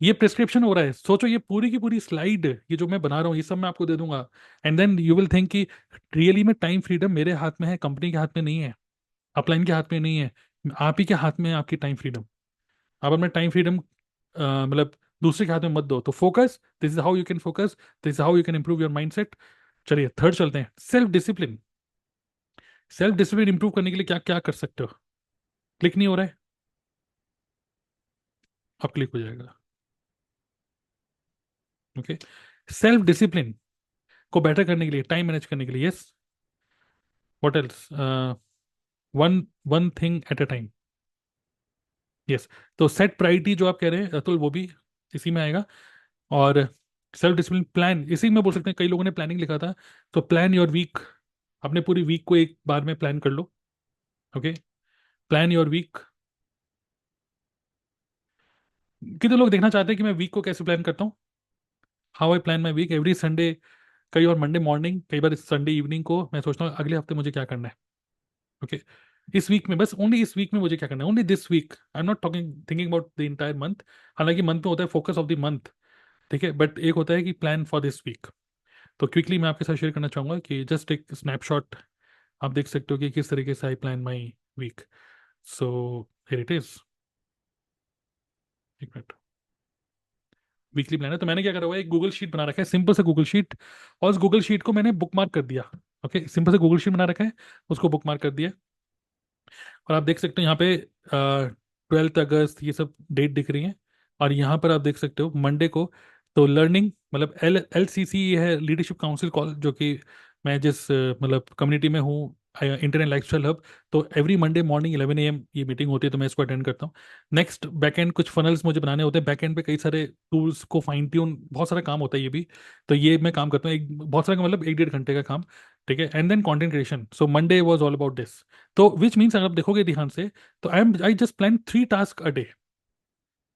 [SPEAKER 1] ये प्रिस्क्रिप्शन हो रहा है, सोचो ये पूरी की पूरी स्लाइड, ये जो मैं बना रहा हूँ, ये सब मैं आपको दे दूंगा। And then you will think कि रियली में टाइम फ्रीडम मेरे हाथ में है, कंपनी के हाथ में नहीं है, अपलाइन के हाथ में नहीं है, आप ही के हाथ में है आपकी टाइम फ्रीडम। आप अपना टाइम फ्रीडम मतलब दूसरे के हाथ में मत दो। तो focus, this is how you can focus, this is how you can improve your mindset. चलिए थर्ड चलते हैं, self discipline. Self discipline improve करने के लिए क्या क्या कर सकते हो? क्लिक नहीं हो रहा है? अब क्लिक हो जाएगा। ओके, सेल्फ डिसिप्लिन को बेटर करने के लिए, टाइम मैनेज करने के लिए, yes, what else? One one thing at a time. Yes. तो सेट प्रायोरिटी जो आप कह रहे हैं अतुल, वो भी इसी में आएगा। और सेल्फ डिसिप्लिन प्लान, इसी में बोल सकते हैं, कई लोगों ने प्लानिंग लिखा था, तो प्लान योर वीक। अपने पूरी वीक को एक बार में प्लान कर लो। Okay, plan your week. कितने लोग देखना चाहते हैं कि मैं वीक को कैसे प्लान करता हूँ? How I plan my week every Sunday. कई और मंडे मॉर्निंग, कई बार संडे इवनिंग को मैं सोचता हूँ अगले हफ्ते मुझे क्या करना है। ओके, इस वीक में, बस ओनली इस वीक में मुझे क्या करना है, only this week, I am not talking thinking about the entire month. हालांकि मंथ में होता है फोकस ऑफ द मंथ, ठीक है, बट एक होता है कि प्लान फॉर दिस वीक। तो क्विकली मैं आपके साथ शेयर करना चाहूंगा कि जस्ट एक स्नैपशॉट आप देख सकते हो कि किस तरीके से I plan my week. So here it is. एक मिनट। वीकली प्लान है, तो मैंने क्या करा हुआ है, एक गूगल शीट बना रखा है, सिंपल से गूगल शीट, और उस गूगल शीट को मैंने बुक मार्क कर दिया। ओके, सिंपल से गूगल शीट बना रखा है, उसको बुक मार्क कर दिया। और आप देख सकते हो यहाँ पे 12 अगस्त ये सब डेट दिख रही है। और यहाँ पर आप देख सकते हो मंडे को, तो लर्निंग मतलब LCC, ये है लीडरशिप काउंसिल कॉल, जो कि मैं जिस मतलब कम्युनिटी में हूँ, इंटरनेट लाइफस्टाइल हब। तो एवरी मंडे मॉर्निंग 11 AM ये मीटिंग होती है, तो मैं इसको अटेंड करता हूँ। नेक्स्ट बैकएंड कुछ फनल्स मुझे बनाने होते हैं, बैकएंड पे कई सारे टूल्स को फाइन ट्यून, बहुत सारा काम होता है ये भी। तो ये मैं काम करता हूँ, एक बहुत सारा मतलब 1-1.5 घंटे का काम, ठीक है। And then content creation, so Monday was all about this. तो विच मीन्स अगर आप देखोगे ध्यान से, तो I just plan 3 task a day,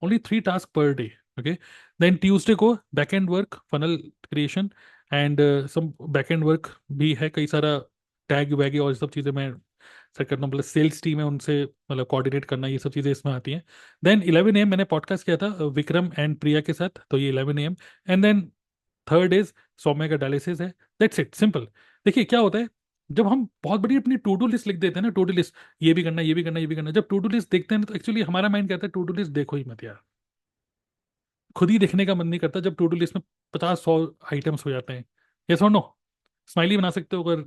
[SPEAKER 1] only 3 task per day. Okay, then Tuesday को back end work, funnel creation, and some back end work भी है कई सारा, टैग वैग और ये सब चीज़ें मैं सेट करता हूँ, प्लस सेल्स टीम है उनसे मतलब कोऑर्डिनेट करना, ये सब चीज़ें इसमें आती हैं। देन 11 AM मैंने पॉडकास्ट किया था विक्रम एंड प्रिया के साथ, तो ये 11 AM। And then third is Saumya का डायलिसिस है। That's it, simple. देखिए क्या होता है, जब हम बहुत बड़ी अपनी टू डू लिस्ट लिख देते हैं ना, टू डू लिस्ट, ये भी करना, ये भी करना, ये भी करना, जब टू डू लिस्ट देखते हैं ना, तो एक्चुअली हमारा माइंड कहता है टू डू लिस्ट देखो ही मत यार। खुद ही देखने का मन नहीं करता जब टू डू लिस्ट में 50-100 आइटम्स हो जाते हैं। ये सुनो, स्माइली बना सकते हो अगर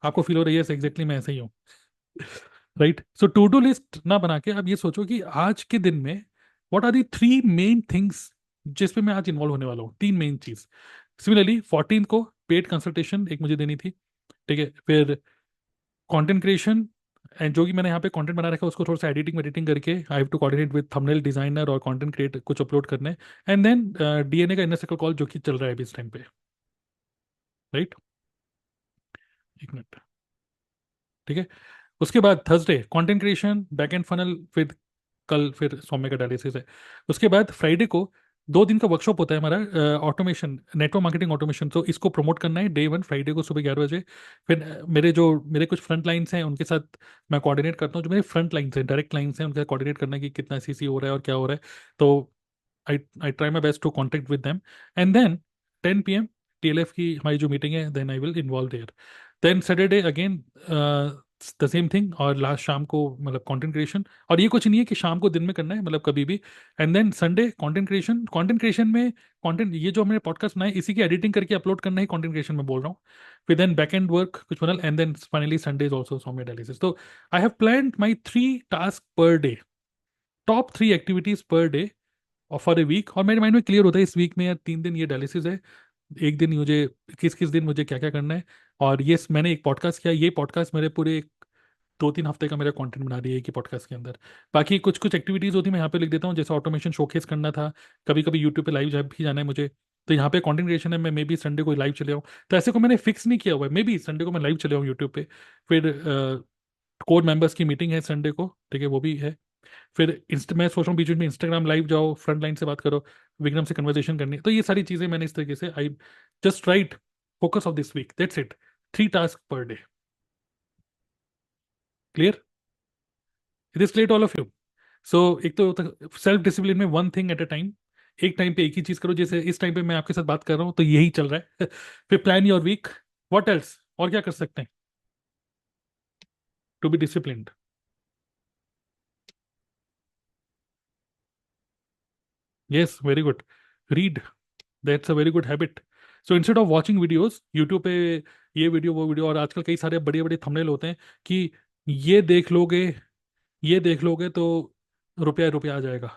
[SPEAKER 1] आपको फील हो रही है एग्जैक्टली मैं ऐसे ही हूँ। Right, so to do list ना बना के अब ये सोचो कि आज के दिन में what are the 3 main things जिस पे मैं आज इन्वॉल्व होने वाला हूँ, 3 मेन चीज। सिमिलरली 14 को पेड कंसल्टेशन एक मुझे देनी थी, ठीक है। फिर कंटेंट क्रिएशन, एंड जो कि मैंने यहाँ पे कंटेंट बना रखा है उसको थोड़ा सा एडिटिंग एडिटिंग करके I have to coordinate with thumbnail designer और कंटेंट क्रिएट कुछ अपलोड करने। एंड देन डीएनए का इनर सर्कल कॉल जो कि चल रहा है अभी इस टाइम पे। राइट, एक मिनट, ठीक है। उसके बाद Thursday content creation back and funnel with, कल फिर सौम्य का डायलिसिस है। उसके बाद फ्राइडे को 2 दिन का वर्कशॉप होता है हमारा, ऑटोमेशन, नेटवर्क मार्केटिंग ऑटोमेशन, तो इसको प्रमोट करना है डे 1 फ्राइडे को सुबह 11 बजे। फिर मेरे कुछ फ्रंट लाइन्स हैं उनके साथ मैं कोऑर्डिनेट करता हूँ, जो मेरे फ्रंट लाइन्स हैं, डायरेक्ट लाइन्स हैं, उनके साथ कोऑर्डिनेट करना है कि कितना सीसी हो रहा है और क्या हो रहा है। तो I try my best to contact with them. And then 10 PM TLF की हमारी जो मीटिंग है, then I will involve there. Then Saturday again the same thing, और लास्ट शाम को मतलब कंटेंट क्रिएशन, और ये कुछ नहीं है कि शाम को दिन में करना है, मतलब कभी भी। And then Sunday content creation में कंटेंट, ये जो मैंने पॉडकास्ट बनाए इसी की एडिटिंग करके अपलोड करना ही कंटेंट क्रिएशन में बोल रहा हूँ। फिर देन बैक एंड वर्क कुछ funnel, and then finally Sunday is also Saumya dialysis. तो I have plan my 3 task per day, top 3 activities per day और फॉर ए वीक, और मेरे माइंड में क्लियर होता है इस वीक में यार 3 दिन ये डायलिसिस है, एक दिन मुझे किस किस दिन मुझे क्या क्या करना है। और ये मैंने एक पॉडकास्ट किया, ये पॉडकास्ट मेरे पूरे 2-3 हफ्ते का मेरा कंटेंट बना रही है कि पॉडकास्ट के अंदर। बाकी कुछ कुछ एक्टिविटीज होती है मैं यहाँ पे लिख देता हूँ, जैसे ऑटोमेशन शोकेस करना था, कभी कभी यूट्यूब पे लाइव जब भी जाना है मुझे, तो यहाँ पे कंटेंट क्रिएशन है, मैं मे बी संडे को लाइव चले आऊँ। तो ऐसे को मैंने फिक्स नहीं किया हुआ है, मे बी संडे को मैं लाइव चले आऊँ यूट्यूब पे। फिर कोर मेंबर्स की मीटिंग है संडे को, ठीक है, वो भी है। फिर मैं सोच रहा हूँ बीच बीच में इंस्टाग्राम लाइव जाओ, फ्रंट लाइन से बात करो, विक्रम से कन्वर्सेशन करनी है। तो ये सारी चीजें मैंने इस तरीके से I just write focus of this week, that's it, 3 task per day. Clear? It is clear to all of you? So एक तो सेल्फ डिसिप्लिन में 1 थिंग एट अ टाइम, एक टाइम पे एक ही चीज करो, जैसे इस टाइम पे मैं आपके साथ बात कर रहा हूँ तो यही चल रहा है। फिर plan your week, what else, और क्या कर सकते हैं to be disciplined? Yes, very good, read, that's a very good habit. So instead of watching videos YouTube पे, ये वीडियो वो वीडियो, और आजकल कई सारे बड़े बड़े थंबनेल होते हैं कि ये देख लोगे, ये देख लोगे तो रुपया रुपया आ जाएगा,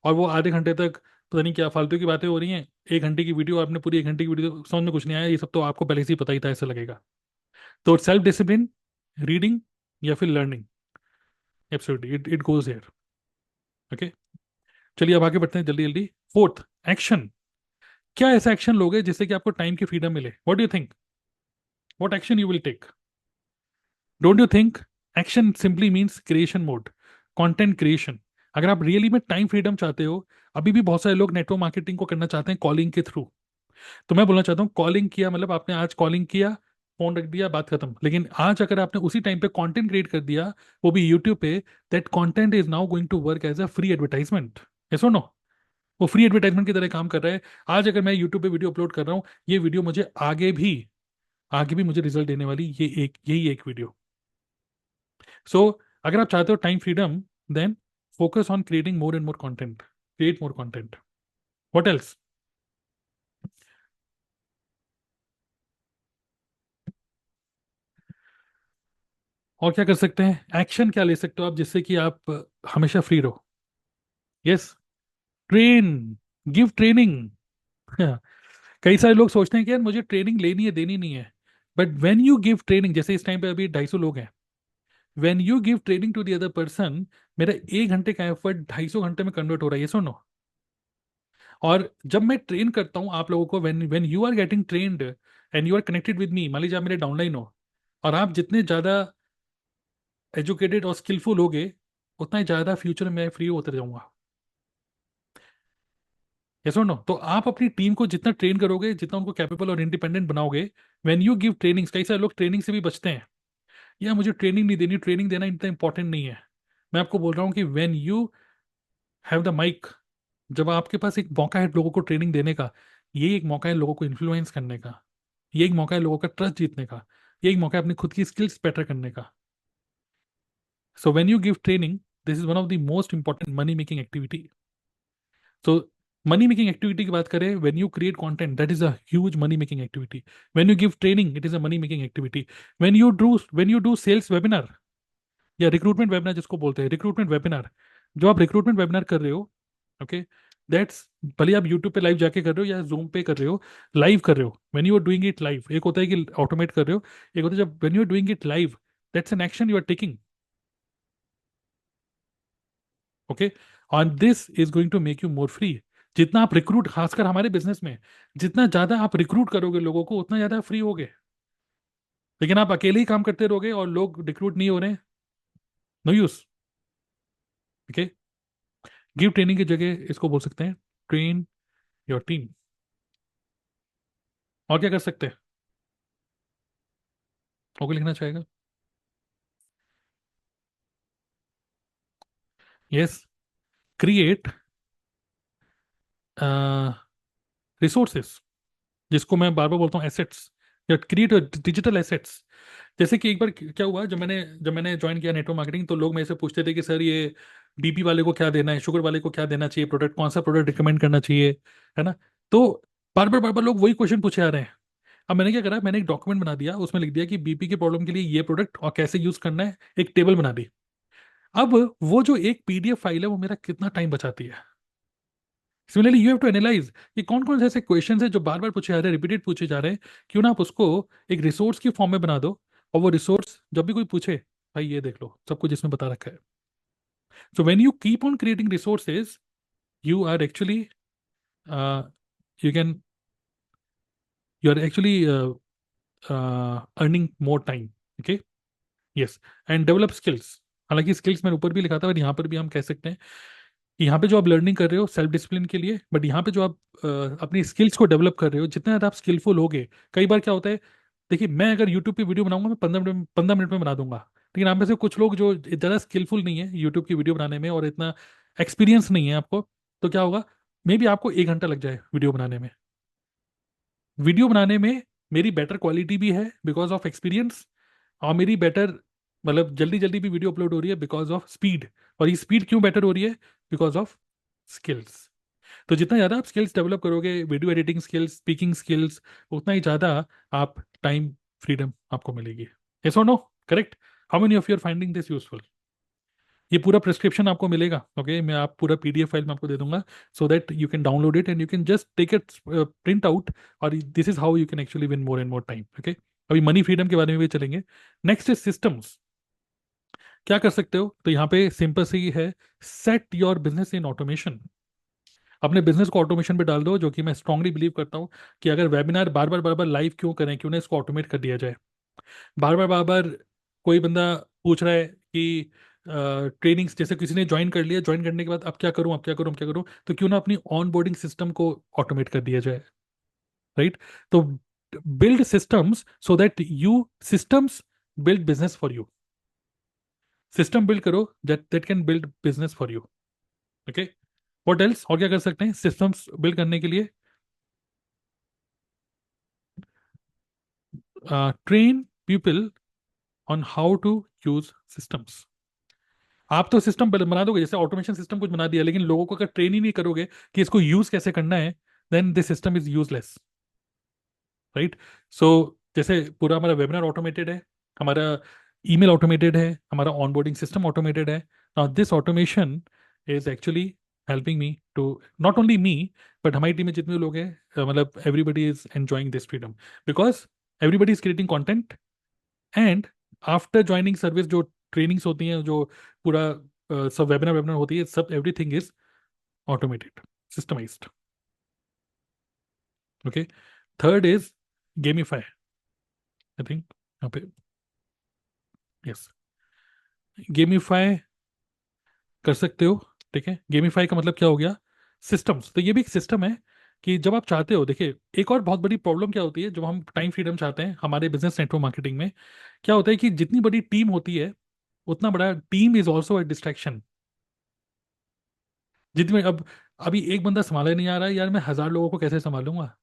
[SPEAKER 1] और वो आधे घंटे तक पता नहीं क्या फालतू की बातें हो रही हैं। 1 घंटे की वीडियो, आपने पूरी 1 घंटे की वीडियो समझ में कुछ नहीं आया, ये सब तो आपको पहले से ही पता ही था ऐसा लगेगा। तो सेल्फ डिसिप्लिन, रीडिंग या फिर learning, absolutely it goes here. Okay, चलिए अब आगे बढ़ते हैं जल्दी जल्दी। Fourth, action. क्या ऐसा एक्शन लोगे जिससे कि आपको टाइम की फ्रीडम मिले? What do you think, what action you will take? Don't you think action simply means creation mode, content creation? अगर आप रियली में टाइम फ्रीडम चाहते हो, अभी भी बहुत सारे लोग नेटवर्क मार्केटिंग को करना चाहते हैं कॉलिंग के थ्रू। तो मैं बोलना चाहता हूँ, कॉलिंग किया मतलब आपने आज कॉलिंग किया, फोन रख दिया, बात खत्म। लेकिन आज अगर आपने उसी टाइम पे कंटेंट क्रिएट कर दिया, वो भी यूट्यूब पे, that content is now going to work as a free advertisement. Yes और नो? वो फ्री एडवर्टाइजमेंट की तरह काम कर रहा है। आज अगर मैं यूट्यूब पे वीडियो अपलोड कर रहा हूँ, ये वीडियो मुझे आगे भी मुझे रिजल्ट देने वाली, यही एक वीडियो। सो अगर आप चाहते हो time freedom, then focus on creating more and more content, create more content. What else? और क्या कर सकते हैं, एक्शन क्या ले सकते हो आप जिससे कि आप हमेशा फ्री रहो? Yes, train, give training. कई सारे लोग सोचते हैं कि यार मुझे ट्रेनिंग लेनी है, देनी नहीं है। But when you give training, जैसे इस टाइम पे अभी 250 लोग हैं, when you give training to the other person, मेरा 1 घंटे का एफर्ट 250 घंटे में कन्वर्ट हो रहा है, ये सुनो। और जब मैं ट्रेन करता हूँ आप लोगों को, when when you are getting trained and you are connected with me, मान लीजिए आप मेरे डाउनलाइन हो, और आप जितने ज़्यादा एजुकेटेड और स्किलफुल होगे, उतना ही ज़्यादा फ्यूचर में फ्री होते जाऊंगा। यस और नो? तो आप अपनी टीम को जितना ट्रेन करोगे, जितना उनको कैपेबल और इंडिपेंडेंट बनाओगे, व्हेन यू गिव ट्रेनिंग्स, कई सारे लोग ट्रेनिंग से भी बचते हैं, या मुझे ट्रेनिंग नहीं देनी, ट्रेनिंग देना इतना इंपॉर्टेंट नहीं है। मैं आपको बोल रहा हूँ कि when you have the mic, जब आपके पास एक मौका है लोगों को ट्रेनिंग देने का, ये एक मौका है लोगों को इन्फ्लुएंस करने का, ये एक मौका है लोगों का ट्रस्ट जीतने का, ये एक मौका है अपनी खुद की स्किल्स बेटर करने का। So when you give training, this is one of the most important money making activity. तो मनी मेकिंग एक्टिविटी की बात करें, when you create content, that is a huge money making activity. When you give training, it is a money making activity. When you do sales webinar या recruitment webinar, जिसको बोलते हैं recruitment webinar, जो आप recruitment webinar कर रहे हो, okay, that's, भले आप यूट्यूब पे लाइव जाके कर रहे हो या जूम पे कर रहे हो, लाइव कर रहे हो, when you are doing it live, एक होता है कि ऑटोमेट कर रहे हो, एक होता है जब when you are doing it live, that's an action you are taking, okay, और this is going to make you more free. जितना आप रिक्रूट, खासकर हमारे बिजनेस में, जितना ज्यादा आप रिक्रूट करोगे लोगों को, उतना ज्यादा फ्री होगे। लेकिन आप अकेले ही काम करते रहोगे और लोग रिक्रूट नहीं हो रहे, no use. Okay, give training की जगह इसको बोल सकते हैं ट्रेन योर टीम। और क्या कर सकते हैं? और क्या लिखना चाहेगा? यस, क्रिएट रिसोर्सेस, जिसको मैं बार बार बोलता हूँ एसेट्स, या क्रिएट डिजिटल एसेट्स। जैसे कि एक बार क्या हुआ, जब मैंने ज्वाइन किया नेटवर्क मार्केटिंग, तो लोग मेरे से पूछते थे कि सर ये बीपी वाले को क्या देना है, शुगर वाले को क्या देना चाहिए, प्रोडक्ट कौन सा प्रोडक्ट रिकमेंड करना चाहिए, है ना? तो बार बार लोग वही क्वेश्चन पूछे आ रहे हैं। अब मैंने क्या करा, मैंने एक डॉक्यूमेंट बना दिया, उसमें लिख दिया कि बीपी की प्रॉब्लम के लिए ये प्रोडक्ट और कैसे यूज करना है, एक टेबल बना दी। अब वो जो एक पीडीएफ फाइल है, वो मेरा कितना टाइम बचाती है। Similarly you have to analyse कि कौन कौन से ऐसे क्वेश्चन है जो बार बार पूछे जा रहे हैं, रिपीटेड पूछे जा रहे हैं, क्यों ना आप उसको एक रिसोर्स की फॉर्म में बना दो, और वो रिसोर्स जब भी कोई पूछे, भाई ये देख लो, सब कुछ इसमें बता रखा है। So when you keep on creating resources, you are actually you can you are actually earning more time. Okay, yes, and develop skills. हालांकि स्किल्स मैंने ऊपर भी लिखा था, और यहाँ पर भी हम कह सकते हैं कि यहाँ पे जो आप लर्निंग कर रहे हो सेल्फ डिसिप्लिन के लिए, बट यहाँ पे जो आप अपनी स्किल्स को डेवलप कर रहे हो, जितना ज़्यादा आप स्किलफुल होगे, कई बार क्या होता है, देखिए मैं अगर यूट्यूब पे वीडियो बनाऊंगा, मैं 15 मिनट में बना दूंगा, लेकिन आप में से कुछ लोग जो ज़्यादा स्किलफुल नहीं है यूट्यूब की वीडियो बनाने में, और इतना एक्सपीरियंस नहीं है आपको, तो क्या होगा, मे बी आपको 1 घंटा लग जाए वीडियो बनाने में। वीडियो बनाने में मेरी बेटर क्वालिटी भी है बिकॉज ऑफ एक्सपीरियंस, और मेरी बेटर, मतलब जल्दी जल्दी भी वीडियो अपलोड हो रही है बिकॉज ऑफ स्पीड। और ये स्पीड क्यों बेटर हो रही है? Because of skills. तो जितना ज़्यादा आप स्किल्स डेवलप करोगे, video editing skills, speaking skills, उतना ही ज़्यादा आप टाइम फ्रीडम आपको मिलेगी। यस और no? Correct? How many of you are finding this useful? ये पूरा प्रिस्क्रिप्शन आपको मिलेगा, ओके, मैं आप पूरा पीडीएफ फाइल में आपको दे दूंगा, so that you can download it and you can just take it print out, और this is how you can actually win more and more time. Okay, अभी मनी फ्रीडम के बारे में भी चलेंगे। Next is systems. क्या कर सकते हो? तो यहाँ पे सिंपल सी है, set your business in automation. अपने बिजनेस को ऑटोमेशन पे डाल दो, जो कि मैं स्ट्रांगली बिलीव करता हूँ कि अगर वेबिनार बार बार लाइव क्यों करें, क्यों ना इसको ऑटोमेट कर दिया जाए। बार बार कोई बंदा पूछ रहा है कि ट्रेनिंग्स, जैसे किसी ने ज्वाइन कर लिया, ज्वाइन करने के बाद अब क्या करूं, अब क्या करूं, अब क्या करूं, तो क्यों ना अपनी ऑन बोर्डिंग सिस्टम को ऑटोमेट कर दिया जाए, राइट? तो build systems so that you, systems build business for you. System build करो that that can build business for you. Okay, what else? और क्या कर सकते हैं सिस्टम्स बिल्ड करने के लिए? Train people on how to use systems. आप तो सिस्टम बना दोगे, जैसे ऑटोमेशन सिस्टम कुछ बना दिया, लेकिन लोगों को अगर ट्रेन ही नहीं करोगे कि इसको यूज कैसे करना है, then this system is useless, right? So जैसे पूरा हमारा वेबिनार ऑटोमेटेड है, हमारा ईमेल ऑटोमेटेड है, हमारा ऑनबोर्डिंग सिस्टम ऑटोमेटेड है। Now this automation is actually helping me to, not only me, but हमारी टीम में जितने लोग हैं, मतलब everybody is enjoying this freedom, because everybody is creating content, and after joining service जो ट्रेनिंग्स होती हैं, जो पूरा सब वेबिनार वेबिनार होती है, सब everything is automated, systemised. Okay, third is gamify. I think यहाँ पे, यस, गेमिफाई कर सकते हो। ठीक है, गेमिफाई का मतलब क्या हो गया? सिस्टम्स, तो ये भी एक सिस्टम है कि जब आप चाहते हो, देखिए एक और बहुत बड़ी प्रॉब्लम क्या होती है जब हम टाइम फ्रीडम चाहते हैं हमारे बिजनेस नेटवर्क मार्केटिंग में, क्या होता है कि जितनी बड़ी टीम होती है उतना बड़ा team is also a distraction. जितनी अब अभी एक बंदा संभाला नहीं आ रहा है यार, मैं 1,000 लोगों को कैसे संभालूंगा?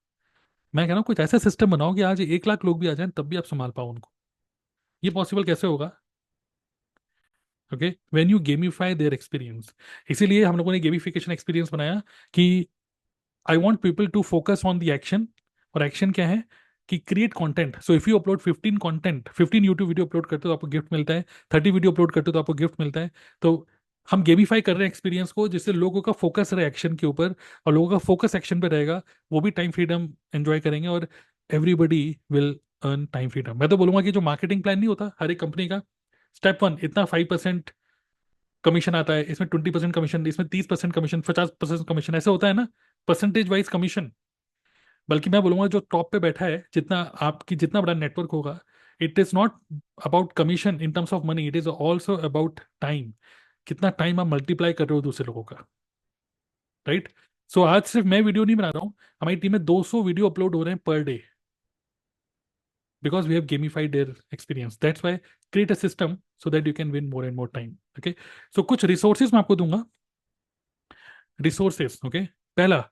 [SPEAKER 1] मैं कह रहा हूँ कुछ ऐसा सिस्टम बनाओ कि आज 1 लाख लोग भी आ जाएं तब भी आप संभाल पाओ उनको। ये पॉसिबल कैसे होगा? Okay, when you gamify their experience. इसीलिए हम लोगों ने गेमिफिकेशन एक्सपीरियंस बनाया कि I want people to focus on the action. और एक्शन क्या है? कि create content. So if you upload 15 content, 15 YouTube video upload करते हो तो आपको गिफ्ट मिलता है, 30 वीडियो अपलोड करते हो तो आपको गिफ्ट मिलता है। तो हम गेमिफाई कर रहे हैं एक्सपीरियंस को जिससे लोगों का फोकस रहे एक्शन के ऊपर, और लोगों का फोकस एक्शन पे रहेगा, वो भी टाइम फ्रीडम एंजॉय करेंगे, और everybody will earn time freedom. मैं तो बोलूंगा कि जो मार्केटिंग प्लान नहीं होता हर एक कंपनी का, स्टेप 1 इतना 5% कमीशन आता है, इसमें 20% कमीशन, इसमें 30% कमीशन, 50% कमीशन, ऐसे होता है ना, परसेंटेज वाइज कमीशन। बल्कि मैं बोलूंगा जो टॉप पे बैठा है, जितना आपकी जितना बड़ा नेटवर्क होगा, it is not about commission in terms of money, it is also about time. कितना टाइम आप मल्टीप्लाई कर रहे हो दूसरे लोगों का, राइट? सो आज सिर्फ मैं वीडियो नहीं बना रहा हूँ, हमारी टीम में 200 वीडियो अपलोड हो रहे हैं per day, because we have gamified their experience. That's why create a system so that you can win more and more time. Okay, so कुछ रिसोर्सेज मैं आपको दूंगा। Resources, okay. पहला,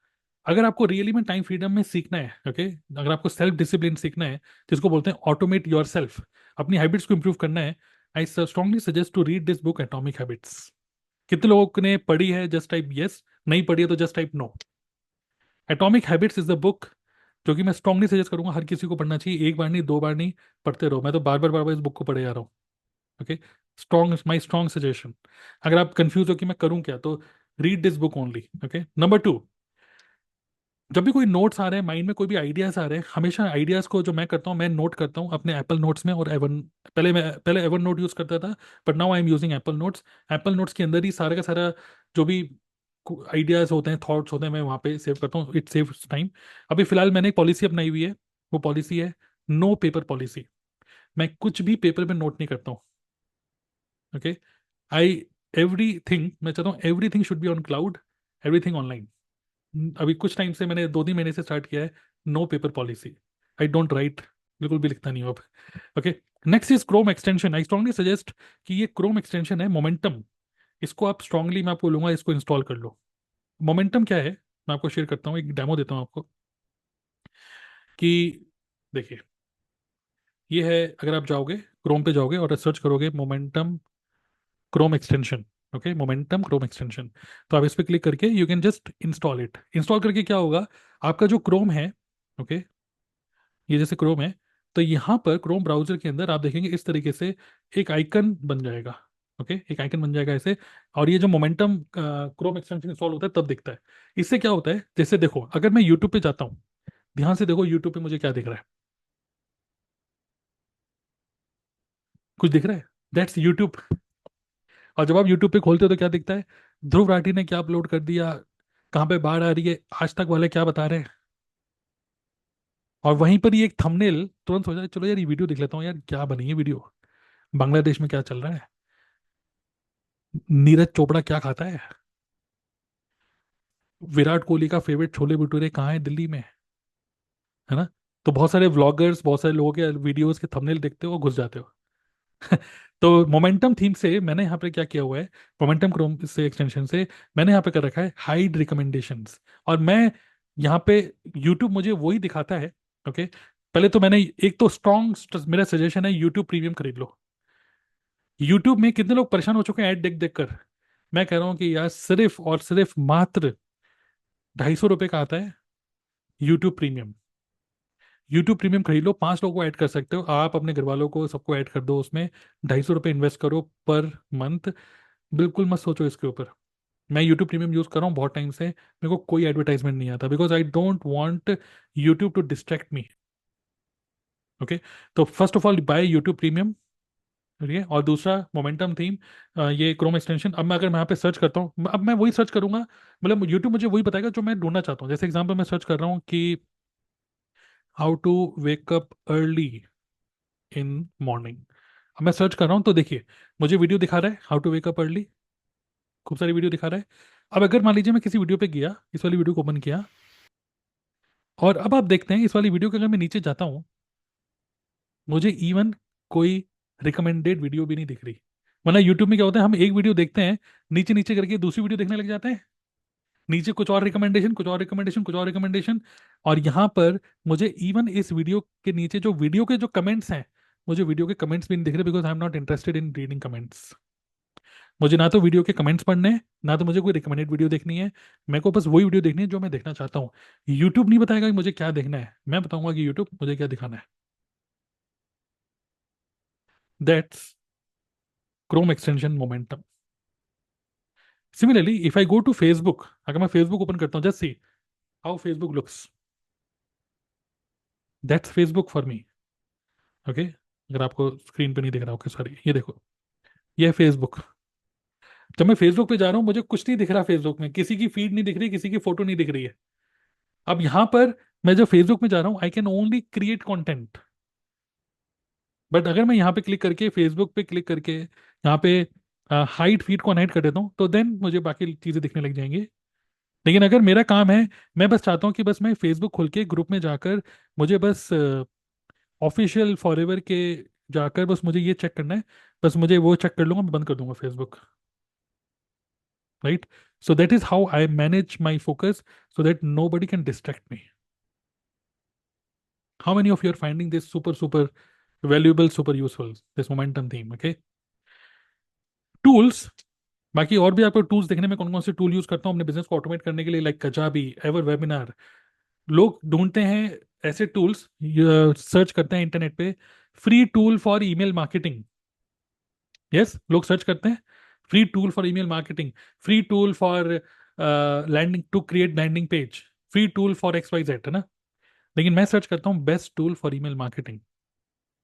[SPEAKER 1] अगर आपको रियली में टाइम फ्रीडम में सीखना है, ओके, अगर आपको सेल्फ डिसिप्लिन सीखना है, जिसको बोलते हैं ऑटोमेट योर सेल्फ, अपनी हैबिट्स को इंप्रूव करना है, I strongly suggest to read this book atomic habits. कितने लोगों ने पढ़ी है? जस्ट टाइप यस, नहीं पढ़ी है तो just type no. Atomic habits is the book जो कि मैं स्ट्रांगली सजेस्ट करूंगा हर किसी को पढ़ना चाहिए। एक बार नहीं, 2 बार नहीं, पढ़ते रहो। मैं तो बार बार इस बुक को पढ़े जा रहा हूँ। Okay, strong, my strong suggestion. अगर आप कंफ्यूज हो कि मैं करूं क्या, तो read this book only. Okay, number 2, जब भी कोई नोट्स आ रहे हैं माइंड में, कोई भी आइडियाज आ रहे हैं, हमेशा आइडियाज को जो मैं करता हूँ, मैं नोट करता हूँ अपने एप्पल नोट्स में और एवन। पहले एवन नोट यूज करता था, but now I am using Apple notes. Apple notes के अंदर ही सारा का सारा जो भी आइडियाज होते हैं, थॉट्स होते हैं, मैं वहाँ पे सेव करता हूँ। It saves time. अभी फिलहाल मैंने एक पॉलिसी अपनाई हुई है, वो पॉलिसी है नो पेपर पॉलिसी। मैं कुछ भी पेपर में नोट नहीं करता हूँ। ओके, आई एवरी थिंग, मैं चाहता हूँ every thing should be on cloud, everything online. अभी कुछ टाइम से मैंने 2-3 महीने से स्टार्ट किया है no paper policy. I don't write, बिल्कुल भी लिखता नहीं हूँ अब। Okay, next is Chrome extension. I strongly suggest कि ये क्रोम एक्सटेंशन है मोमेंटम, इसको आप स्ट्रांगली, मैं आपको बोलूंगा इसको इंस्टॉल कर लो। मोमेंटम क्या है, मैं आपको शेयर करता हूँ, एक डेमो देता हूँ आपको कि देखिए, ये है, अगर आप जाओगे क्रोम पे जाओगे और सर्च करोगे momentum Chrome extension, okay, momentum Chrome extension, तो आप इस पर क्लिक करके you can just install it. Install करके क्या होगा, आपका जो क्रोम है, ओके, ये जैसे क्रोम है, तो यहाँ पर क्रोम ब्राउजर के अंदर आप देखेंगे इस तरीके से एक आइकन बन जाएगा। ओके, एक आइकन बन जाएगा ऐसे। और ये जो मोमेंटम क्रोम एक्सटेंशन इंस्टॉल होता है तब दिखता है। इससे क्या होता है, जैसे देखो अगर मैं यूट्यूब पे जाता हूँ, ध्यान से देखो यूट्यूब पे मुझे क्या दिख रहा है, कुछ दिख रहा है? That's YouTube. और जब आप यूट्यूब पे खोलते हो तो क्या दिखता है? ध्रुव राठी ने क्या अपलोड कर दिया, कहाँ पे बाढ़ आ रही है, आज तक वाले क्या बता रहे हैं। और वहीं पर ये एक थंबनेल तुरंत हो जाए, चलो यार ये वीडियो देख लेता हूँ, यार क्या बनी है वीडियो, बांग्लादेश में क्या चल रहा है, नीरज चोपड़ा क्या खाता है, विराट कोहली का फेवरेट छोले भटूरे कहाँ है, दिल्ली में, है ना? तो बहुत सारे व्लॉगर्स, बहुत सारे लोगों के वीडियोस के थंबनेल देखते हो, घुस जाते हो। तो मोमेंटम थीम से मैंने यहाँ पे क्या किया हुआ है, मोमेंटम क्रोम से एक्सटेंशन से मैंने यहाँ पे कर रखा है हाइड रिकमेंडेशंस। और मैं यहाँ पे, यूट्यूब मुझे वही दिखाता है। ओके, पहले तो मैंने एक तो स्ट्रॉन्ग, मेरा सजेशन है यूट्यूब प्रीमियम खरीद लो। यूट्यूब में कितने लोग परेशान हो चुके हैं ऐड देख देख कर। मैं कह रहा हूँ कि यार सिर्फ और सिर्फ मात्र 250 रुपये का आता है यूट्यूब प्रीमियम। यूट्यूब प्रीमियम खरीद लो, 5 लोगों को ऐड कर सकते हो आप, अपने घर वालों को सबको ऐड कर दो उसमें। 250 रुपये इन्वेस्ट करो पर मंथ। बिल्कुल मत सोचो इसके ऊपर। मैं यूट्यूब प्रीमियम यूज कर रहा हूँ बहुत टाइम से, मेरे को कोई एडवर्टाइजमेंट नहीं आता, because I don't want YouTube to distract me. Okay, तो first of all buy YouTube premium. ठीक है, और दूसरा मोमेंटम थीम, ये क्रोम एक्सटेंशन। अब मैं अगर मैं यहाँ पे सर्च करता हूँ, अब मैं वही सर्च करूंगा, मतलब यूट्यूब मुझे वही बताएगा जो मैं ढूंढना चाहता हूँ। जैसे एग्जांपल मैं सर्च कर रहा हूँ कि how to wake up early in morning. अब मैं सर्च कर रहा हूँ तो देखिए मुझे वीडियो दिखा रहा है how to wake up early, खूब सारी वीडियो दिखा रहा है। अब अगर मान लीजिए मैं किसी वीडियो पे गया, इस वाली वीडियो को ओपन किया, और अब आप देखते हैं इस वाली वीडियो के अगर मैं नीचे जाता हूँ, मुझे इवन कोई रिकमेंडेड वीडियो भी नहीं दिख रही। वरना यूट्यूब में क्या होता है, हम एक वीडियो देखते हैं, नीचे नीचे करके दूसरी वीडियो देखने लग जाते हैं, नीचे कुछ और रिकमेंडेशन, कुछ और रिकमेंडेशन, कुछ और रिकमेंडेशन। और यहाँ पर मुझे इवन इस वीडियो के नीचे जो वीडियो के जो कमेंट्स हैं, मुझे वीडियो के कमेंट्स भी नहीं दिख रहे, because I am not interested in reading comments. मुझे ना तो वीडियो के कमेंट्स पढ़ने हैं, ना तो मुझे कोई रिकमेंडेड वीडियो देखनी है। मेरे को बस वही वीडियो देखनी है जो मैं देखना चाहता हूँ। यूट्यूब नहीं बताएगा कि मुझे क्या देखना है, मैं बताऊंगा कि यूट्यूब मुझे क्या दिखाना है। That's Chrome extension momentum. Similarly if I go to Facebook, अगर मैं फेसबुक ओपन करता हूँ, just see how Facebook looks. That's Facebook for me. Okay, अगर आपको स्क्रीन पे नहीं दिख रहा, ओके सॉरी, ये देखो, ये है फेसबुक। जब मैं फेसबुक पे जा रहा हूँ, मुझे कुछ नहीं दिख रहा फेसबुक में, किसी की फीड नहीं दिख रही, किसी की फोटो नहीं दिख रही है। अब यहाँ पर मैं जब फेसबुक में जा रहा हूँ, I can only create content. But अगर मैं यहाँ पे क्लिक करके, फेसबुक पे क्लिक करके यहाँ पे हाइड फीड को अनहाइड कर देता हूँ, तो देन मुझे बाकी चीज़ें दिखने लग जाएंगी। लेकिन अगर मेरा काम है, मैं बस चाहता हूँ कि बस मैं फेसबुक खोल के ग्रुप में जाकर, मुझे बस ऑफिशियल फॉरएवर के जाकर बस मुझे ये चेक करना है, बस मुझे वो चेक कर लूंगा, मैं बंद कर दूंगा Facebook. Right? So that is how I manage my focus, so that nobody can distract me. How many of you are finding this super super valuable, super useful, this momentum theme? Okay. Tools, बाकी और भी आपको tools देखने में, कौन कौन से tool use करता हूँ अपने बिजनेस को ऑटोमेट करने के लिए, लाइक कजाबी, एवर वेबिनार। लोग ढूंढते हैं ऐसे टूल्स, सर्च करते हैं इंटरनेट पे, free tool for email marketing. Yes, लोग सर्च करते हैं free tool for email marketing, free tool for landing, to create landing page, free tool for X Y Z, है ना। लेकिन मैं सर्च करता हूँ best tool for email marketing,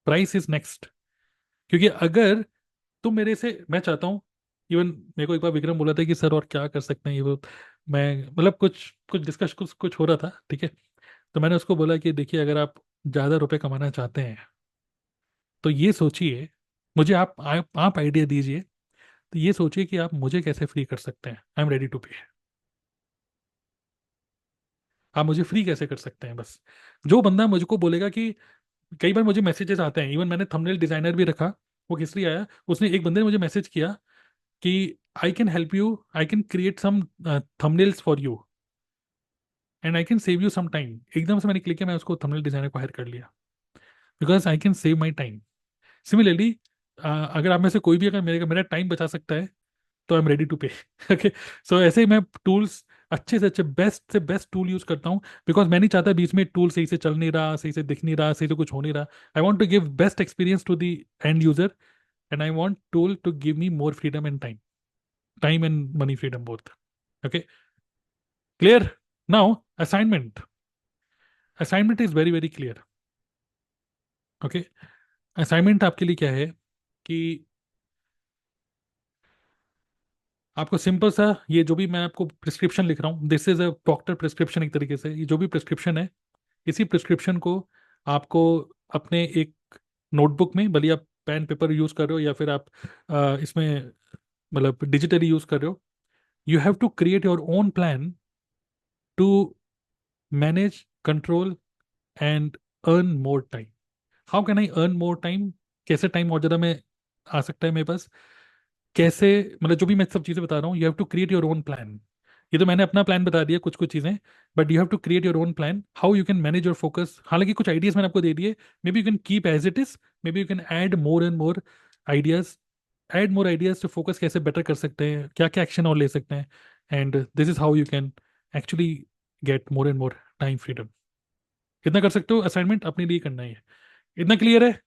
[SPEAKER 1] price is next. क्योंकि अगर तुम मेरे से, मैं चाहता हूँ, इवन मेरे को एक बार विक्रम बोला था कि सर और क्या कर सकते हैं ये वो, मैं मतलब कुछ कुछ डिस्कस कुछ कुछ हो रहा था, ठीक है। तो मैंने उसको बोला कि देखिए, अगर आप ज़्यादा रुपए कमाना चाहते हैं, तो ये सोचिए, मुझे आप आइडिया दीजिए। तो ये सोचिए कि आप मुझे कैसे फ्री कर सकते हैं, आई एम रेडी टू पे। आप मुझे फ्री कैसे कर सकते हैं, बस जो बंदा मुझको बोलेगा कि, कई बार मुझे मैसेजेस आते हैं, इवन मैंने थंबनेल डिजाइनर भी रखा, वो किस लिए आया, उसने, एक बंदे ने मुझे मैसेज किया कि I can help you, I can create some thumbnails for you and I can save you some time. एकदम से मैंने क्लिक किया, मैं उसको थंबनेल डिजाइनर को हायर कर लिया, because I can save my time. Similarly अगर आप में से कोई भी अगर मेरे मेरा टाइम बचा सकता है, तो आई एम रेडी टू पे। ओके। सो ऐसे ही मैं टूल्स, अच्छे से अच्छे, बेस्ट से बेस्ट टूल यूज करता हूँ, बिकॉज मैं नहीं चाहता बीच में टूल सही से चल नहीं रहा, सही से दिख नहीं रहा, सही से कुछ हो नहीं रहा। I want to give best experience to the end user, and I want tool to give me more freedom and time, time and money freedom both. Okay, clear? Now assignment, assignment is very very clear. Okay, assignment आपके लिए क्या है कि आपको simple सा, ये जो भी मैं आपको प्रिस्क्रिप्शन लिख रहा हूँ, this is a doctor prescription, एक तरीके से ये जो भी प्रिस्क्रिप्शन है, इसी प्रिस्क्रिप्शन को आपको अपने एक नोटबुक में, भले आप पेन पेपर यूज कर रहे हो या फिर आप इसमें मतलब डिजिटली यूज कर रहे हो, you have to create your own plan to manage, control and earn more time. How can I earn more time? कैसे टाइम और ज़्यादा में आ सकता है मेरे पास? कैसे, मतलब जो भी मैं सब चीज़ें बता रहा हूँ, you have to create your own plan. ये तो मैंने अपना प्लान बता दिया, कुछ कुछ चीज़ें, but you have to create your own plan, how you can manage your focus. हालांकि कुछ आइडियाज मैंने आपको दे दिए, maybe you can keep as it is, maybe you can add more and more ideas, add more ideas to focus, कैसे better कर सकते हैं, क्या क्या एक्शन और ले सकते हैं, and this is how you can actually get more and more time freedom. इतना कर सकते हो, असाइनमेंट अपने लिए करना ही है। इतना क्लियर है?